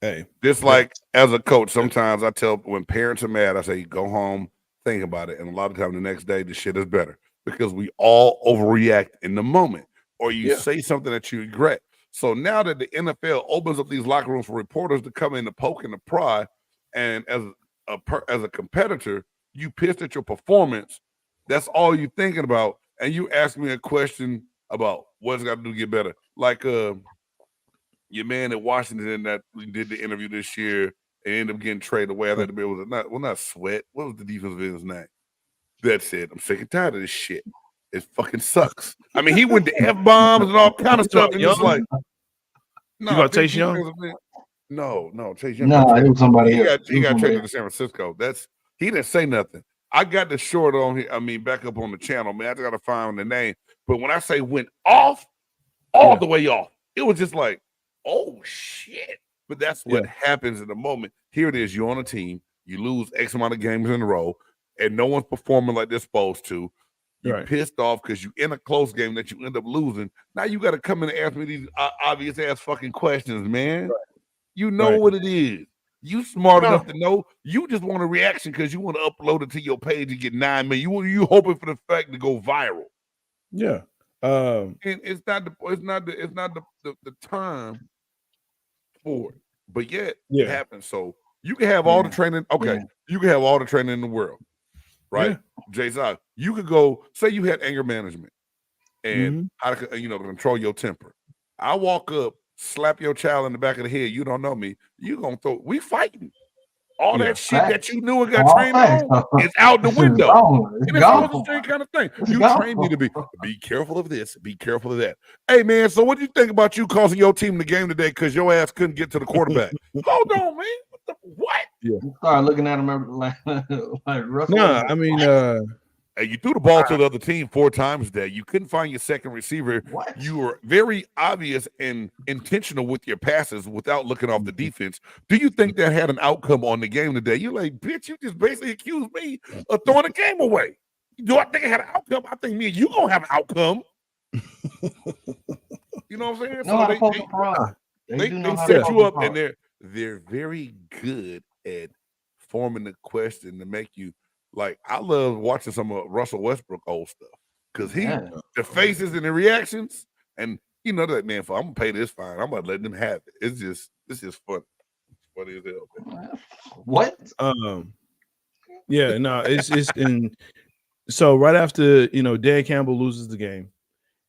[SPEAKER 2] Hey.
[SPEAKER 1] Just like as a coach, sometimes I tell when parents are mad, I say, go home, think about it. And a lot of times the next day, the shit is better because we all overreact in the moment. Or you say something that you regret. So now that the NFL opens up these locker rooms for reporters to come in to poke and to pry, and as a competitor, you pissed at your performance. That's all you're thinking about, and you ask me a question about what's got to do to get better. Like your man at Washington that did the interview this year and ended up getting traded away. I thought it was not Sweat. What was the defensive end's name? That said, I'm sick and tired of this shit. It fucking sucks. He went to F-bombs and all kind of stuff. And just like, No,
[SPEAKER 2] you got Chase Young?
[SPEAKER 1] No, Chase Young.
[SPEAKER 3] No, it was somebody else.
[SPEAKER 1] He got traded to San Francisco. He didn't say nothing. I got the short on here. I mean, back up on the channel, man. I just got to find the name. But when I say went off, all the way off, it was just like, oh shit. But that's what happens in the moment. Here it is. You're on a team. You lose X amount of games in a row, and no one's performing like they're supposed to. You're pissed off because you're in a close game that you end up losing. Now you got to come in and ask me these obvious ass fucking questions, man. Right. You know what it is. You smart enough to know. You just want a reaction because you want to upload it to your page and get 9 million. You hoping for the fact to go viral.
[SPEAKER 2] Yeah.
[SPEAKER 1] And it's not the time for it. But yet it happens. So you can have all the training. Okay. Yeah. You can have all the training in the world. Right? Jason, you could go, say you had anger management and how to control your temper. I walk up, slap your child in the back of the head. You don't know me. You gonna throw. We fighting. All that shit that you knew and got trained on is out the window. And it's almost the same kind of thing. You trained me to be careful of this, be careful of that. Hey man, so what do you think about you causing your team the game today because your ass couldn't get to the quarterback? Hold on, man. What?
[SPEAKER 3] Yeah. You start looking at him like Russell.
[SPEAKER 2] No, I mean,
[SPEAKER 1] hey, you threw the ball to the other team 4 times today. You couldn't find your second receiver.
[SPEAKER 3] What?
[SPEAKER 1] You were very obvious and intentional with your passes without looking off the defense. Do you think that had an outcome on the game today? You're like, bitch, you just basically accused me of throwing the game away. Do I think it had an outcome? I think me and you gonna have an outcome. You know what I'm saying?
[SPEAKER 3] No,
[SPEAKER 1] they set you up, and they're very good at forming the question to make you. Like, I love watching some of Russell Westbrook old stuff because the faces and the reactions, and you know that, man, I'm gonna pay this fine. I'm gonna let them have it. It's just fun. It's funny as hell, man.
[SPEAKER 3] What?
[SPEAKER 2] Yeah, no, it's and so right after Dan Campbell loses the game,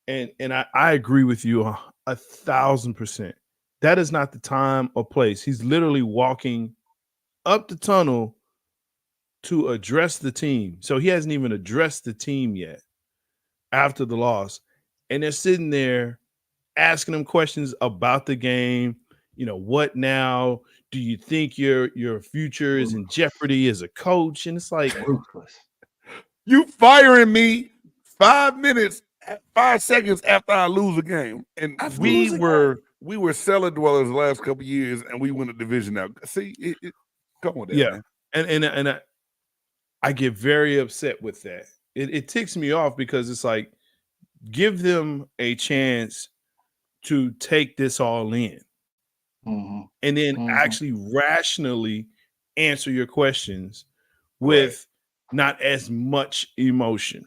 [SPEAKER 2] and I agree with you 1,000%. That is not the time or place. He's literally walking up the tunnel to address the team. So he hasn't even addressed the team yet after the loss. And they're sitting there asking him questions about the game. What now? Do you think your future is in jeopardy as a coach? And it's like,
[SPEAKER 1] you firing me 5 seconds after I lose a game. And we were cellar dwellers the last couple of years, and we win a division now. See, come on, man.
[SPEAKER 2] And I get very upset with that. It ticks me off because it's like, give them a chance to take this all in and then actually rationally answer your questions with not as much emotion.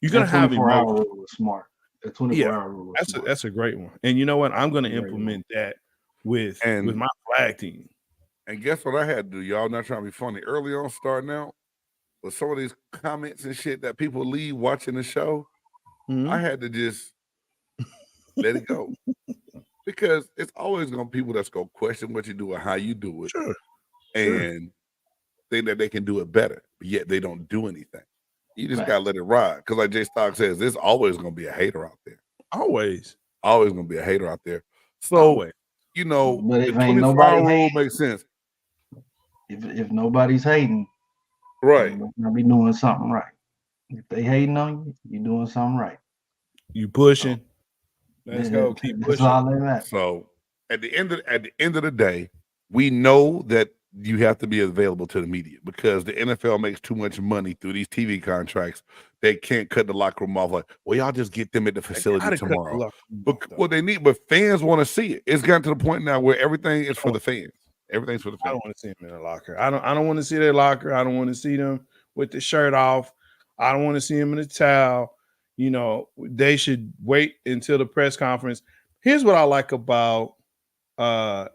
[SPEAKER 2] You're going to have emotion.
[SPEAKER 3] Smart. The 24-hour rule.
[SPEAKER 2] That's a great one. And you know what? I'm going to implement that with my flag team.
[SPEAKER 1] And guess what I had to do? Y'all not trying to be funny. Early on, starting out, with some of these comments and shit that people leave watching the show, I had to just let it go. Because it's always going to be people that's going to question what you do or how you do it.
[SPEAKER 2] Sure.
[SPEAKER 1] And think that they can do it better, but yet they don't do anything. You just got to let it ride. Because like Jay Stock says, there's always going to be a hater out there.
[SPEAKER 2] Always
[SPEAKER 1] going to be a hater out there. So,
[SPEAKER 3] but
[SPEAKER 1] the
[SPEAKER 3] if
[SPEAKER 1] 24-hour rule makes sense.
[SPEAKER 3] If nobody's hating,
[SPEAKER 1] right,
[SPEAKER 3] you're gonna be doing something right. If they hating on you, you're doing something right.
[SPEAKER 2] You pushing. Let's go. Keep pushing.
[SPEAKER 3] That's all they matter.
[SPEAKER 1] So at the end of the day, we know that you have to be available to the media because the NFL makes too much money through these TV contracts. They can't cut the locker room off. Like, well, y'all just get them at the facility tomorrow. But fans want to see it. It's gotten to the point now where everything is for the fans. Everything's for the fans.
[SPEAKER 2] I don't want to see them in a locker. I don't want to see their locker. I don't want to see them with the shirt off. I don't want to see them in a towel. They should wait until the press conference. Here's what I like about,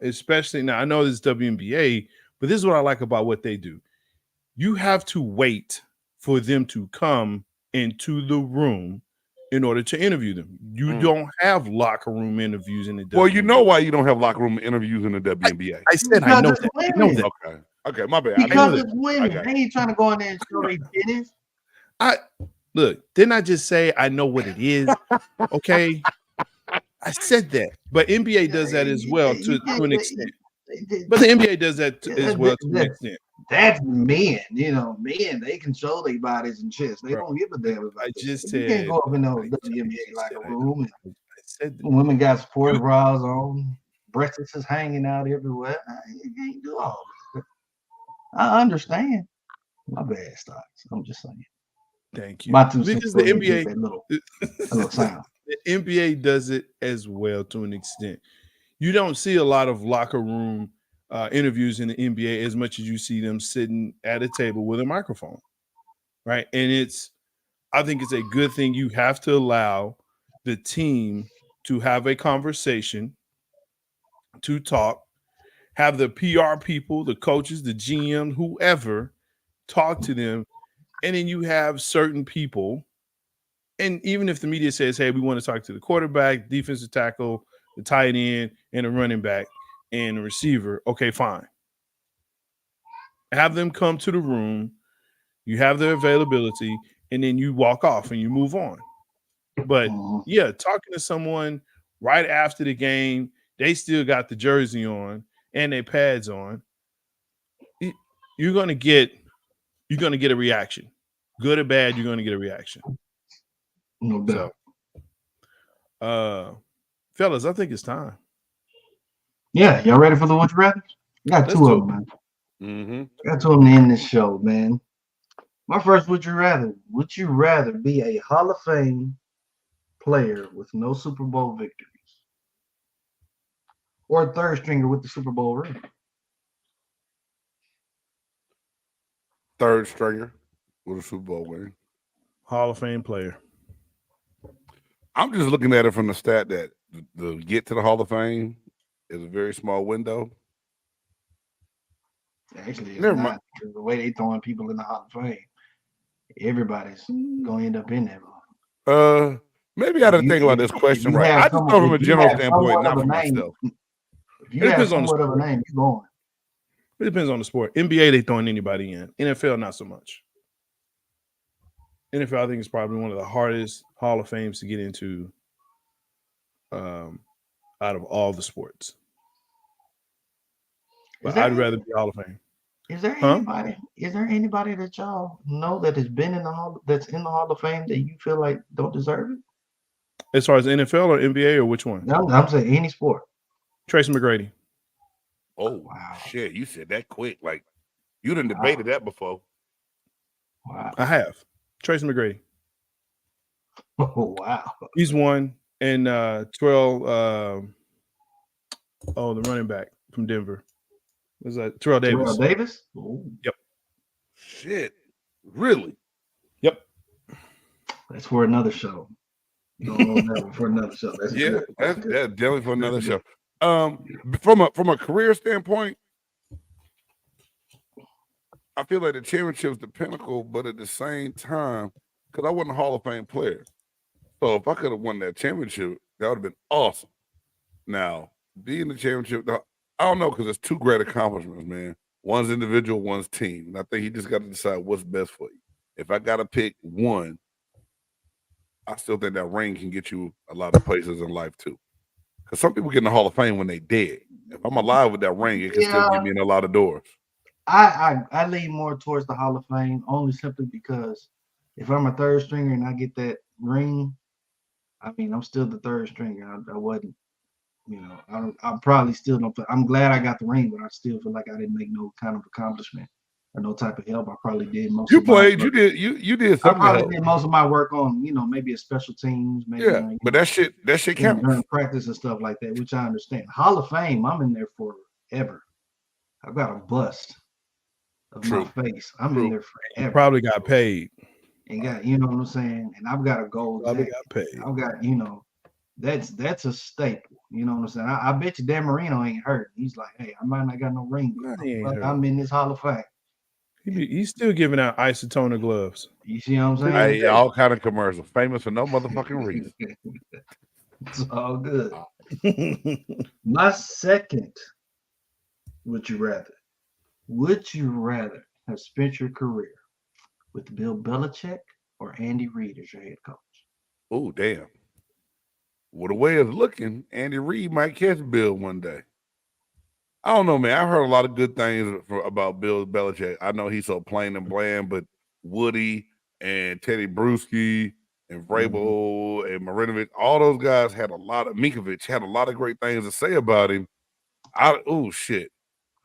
[SPEAKER 2] especially now. I know this is WNBA, but this is what I like about what they do. You have to wait for them to come into the room in order to interview them. You don't have locker room interviews in the WNBA.
[SPEAKER 1] Well, you know why you don't have locker room interviews in the WNBA.
[SPEAKER 2] I said I know that. I know that.
[SPEAKER 1] Okay, my bad.
[SPEAKER 3] Because it's women. They ain't trying to go in there and show their business.
[SPEAKER 2] Look, didn't I just say I know what it is? Okay. I said that, but NBA does that as well to an extent. But the NBA does that as well to an extent.
[SPEAKER 3] That's men, men, they control their bodies and chest. They don't give a damn about this. You can't go up in no WNBA locker room. I said women got sports bras on, breasts is hanging out everywhere. You can't do all this. I understand. My bad, Stocks. I'm just saying.
[SPEAKER 2] Thank you.
[SPEAKER 3] My 2
[SPEAKER 2] because
[SPEAKER 3] cents
[SPEAKER 2] the NBA,
[SPEAKER 3] that little sound.
[SPEAKER 2] The NBA does it as well to an extent. You don't see a lot of locker room interviews in the NBA as much as you see them sitting at a table with a microphone, right? And I think it's a good thing. You have to allow the team to have a conversation, to talk, have the PR people, the coaches, the GM, whoever, talk to them. And then you have certain people, and even if the media says, hey, we want to talk to the quarterback, defensive tackle, the tight end, and the running back, and the receiver, okay, fine. Have them come to the room, you have their availability, and then you walk off and you move on. But yeah, talking to someone right after the game, they still got the jersey on and their pads on, you're gonna get a reaction. Good or bad, you're gonna get a reaction.
[SPEAKER 3] No doubt.
[SPEAKER 2] So, fellas, I think it's time.
[SPEAKER 3] Yeah, y'all ready for the Would You Rather? Got two of them, man.
[SPEAKER 1] Mm-hmm.
[SPEAKER 3] Got two of them to end this show, man. My first Would You Rather. Would you rather be a Hall of Fame player with no Super Bowl victories, or a third stringer with the Super Bowl ring?
[SPEAKER 1] Third stringer with a Super Bowl win.
[SPEAKER 2] Hall of Fame player.
[SPEAKER 1] I'm just looking at it from the stat that the get to the Hall of Fame is a very small window.
[SPEAKER 3] Actually, it's not. The way they throwing people in the Hall of Fame, everybody's going to end up in there.
[SPEAKER 1] Maybe I didn't think about this question right. I just know from a general standpoint, not for myself.
[SPEAKER 3] If you have somewhat of a name, you're going.
[SPEAKER 2] It depends on the sport. NBA, they throwing anybody in. NFL, not so much. NFL, I think, is probably one of the hardest Hall of Fames to get into out of all the sports. But I'd rather be Hall of Fame.
[SPEAKER 3] Is there anybody? Is there anybody that y'all know that has been in the Hall of Fame that you feel like don't deserve it?
[SPEAKER 2] As far as NFL or NBA or which one?
[SPEAKER 3] No, I'm saying any sport.
[SPEAKER 2] Tracy McGrady.
[SPEAKER 1] Oh wow! Shit, you said that quick. Like you done debated that before.
[SPEAKER 3] Wow.
[SPEAKER 2] I have. Tracy McGrady.
[SPEAKER 3] Oh wow.
[SPEAKER 2] He's one. And Terrell. The running back from Denver. Was that Terrell Davis?
[SPEAKER 3] Terrell Davis?
[SPEAKER 2] Ooh. Yep.
[SPEAKER 1] Shit. Really?
[SPEAKER 2] Yep.
[SPEAKER 3] That's for another show. For another show. That's
[SPEAKER 1] that's definitely for another show. From a career standpoint, I feel like the championship is the pinnacle, but at the same time, because I wasn't a Hall of Fame player, so if I could have won that championship, that would have been awesome. Now, being the championship, I don't know, because it's two great accomplishments, man. One's individual, one's team. And I think you just got to decide what's best for you. If I got to pick one, I still think that ring can get you a lot of places in life too. Because some people get in the Hall of Fame when they dead. If I'm alive with that ring, it can still get me in a lot of doors.
[SPEAKER 3] I lean more towards the Hall of Fame only simply because if I'm a third stringer and I get that ring, I mean, I'm still the third stringer. I wasn't, I probably still don't. I'm glad I got the ring, but I still feel like I didn't make no kind of accomplishment or no type of help. I probably did most.
[SPEAKER 1] You did something.
[SPEAKER 3] I probably did most of my work on, maybe a special teams. Maybe,
[SPEAKER 1] but that shit counts
[SPEAKER 3] during practice and stuff like that, which I understand. Hall of Fame, I'm in there forever. I've got a bust of my face. I'm in there forever.
[SPEAKER 2] Probably got paid.
[SPEAKER 3] And got, you know what I'm saying? And I've got a gold jacket.
[SPEAKER 2] Got paid.
[SPEAKER 3] I've got, that's a staple. You know what I'm saying? I bet you Dan Marino ain't hurt. He's like, hey, I might not got no ring, but I'm in this Hall of Fame.
[SPEAKER 2] He's still giving out isotonic gloves.
[SPEAKER 3] You see what I'm saying?
[SPEAKER 1] Hey, all kind of commercials, famous for no motherfucking reason.
[SPEAKER 3] It's all good. My second, would you rather have spent your career with Bill Belichick or Andy Reid as your head coach?
[SPEAKER 1] Oh, damn. Well, the way it's looking, Andy Reid might catch Bill one day. I don't know, man. I've heard a lot of good things about Bill Belichick. I know he's so plain and bland, but Woody and Teddy Bruschi and Vrabel and Marinovich, all those guys had a lot of Minkovich had a lot of great things to say about him. Shit.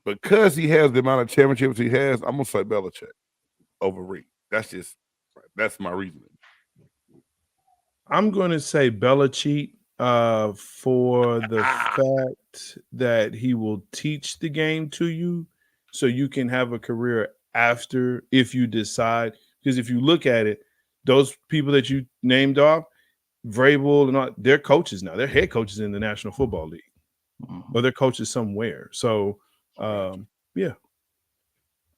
[SPEAKER 1] Because he has the amount of championships he has, I'm gonna say Belichick over Reid. That's my reasoning.
[SPEAKER 2] I'm gonna say Belichick for the fact that he will teach the game to you so you can have a career after if you decide. Because if you look at it, those people that you named off, Vrabel and all, they're coaches now. They're head coaches in the National Football League. Or they're coaches somewhere. So yeah.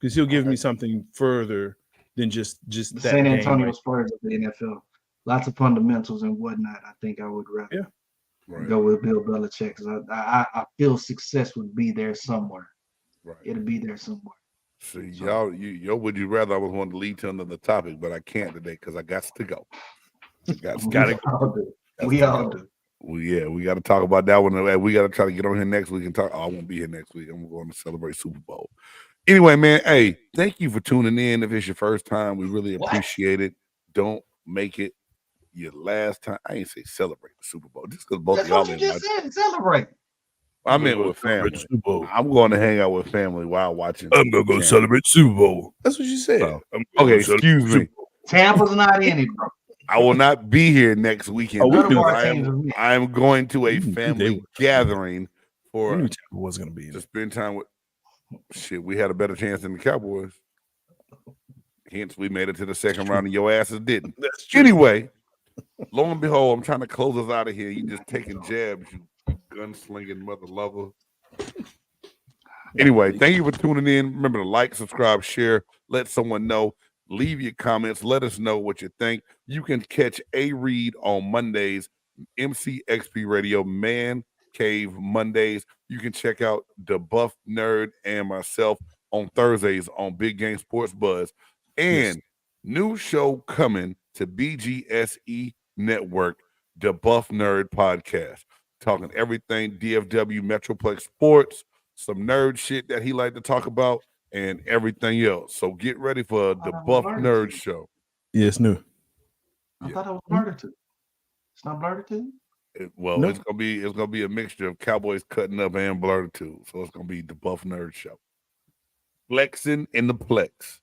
[SPEAKER 2] Because he'll give me something further than just that.
[SPEAKER 3] San Antonio Spurs of the NFL. Lots of fundamentals and whatnot. I think I would rather go with Bill Belichick because I feel success would be there somewhere. Right. It'll be there somewhere.
[SPEAKER 1] See, y'all, would you rather? I was wanting to lead to another topic, but I can't today because I got to go. Gotta go.
[SPEAKER 3] We all do.
[SPEAKER 1] Well, yeah, we got to talk about that one. We got to try to get on here next week and talk. I won't be here next week. I'm going to celebrate Super Bowl. Anyway, man, hey, thank you for tuning in. If it's your first time, we really appreciate it. Don't make it your last time. I ain't say celebrate the Super Bowl just because both of y'all.
[SPEAKER 3] That's what you just said. Celebrate.
[SPEAKER 1] I meant with family. I'm going to hang out with family while watching.
[SPEAKER 2] I'm going to go celebrate Super Bowl. That's what you said.
[SPEAKER 1] So, okay, excuse me.
[SPEAKER 3] Tampa's not in it, bro.
[SPEAKER 1] I will not be here next weekend. I am going to a family gathering for
[SPEAKER 2] was going to be
[SPEAKER 1] to spend time with. Shit, we had a better chance than the Cowboys. Hence, we made it to the second round, and your asses didn't.
[SPEAKER 2] That's true.
[SPEAKER 1] Anyway, lo and behold, I'm trying to close us out of here. You just taking jabs, you gunslinging mother lover. Anyway, thank you for tuning in. Remember to like, subscribe, share, let someone know. Leave your comments. Let us know what you think. You can catch A Read on Mondays, MCXP Radio Man Cave Mondays. You can check out the Buff Nerd and myself on Thursdays on Big Game Sports Buzz. And new show coming to BGSE Network, the Buff Nerd Podcast. Talking everything DFW Metroplex Sports, some nerd shit that he like to talk about, and everything else. So get ready for the Buff Nerd Show.
[SPEAKER 2] Yeah, it's new.
[SPEAKER 3] I thought it was blurted to. It's not blurted to?
[SPEAKER 1] It's gonna be a mixture of Cowboys cutting up and blurted to. So it's gonna be the Buff Nerd Show. Flexing in the Plex.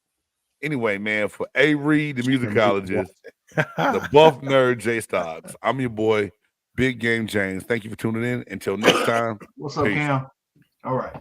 [SPEAKER 1] Anyway, man, for A Read, the musicologist, the Buff Nerd J Stocks, I'm your boy, Big Game James. Thank you for tuning in. Until next time.
[SPEAKER 3] What's up, Cam? All right.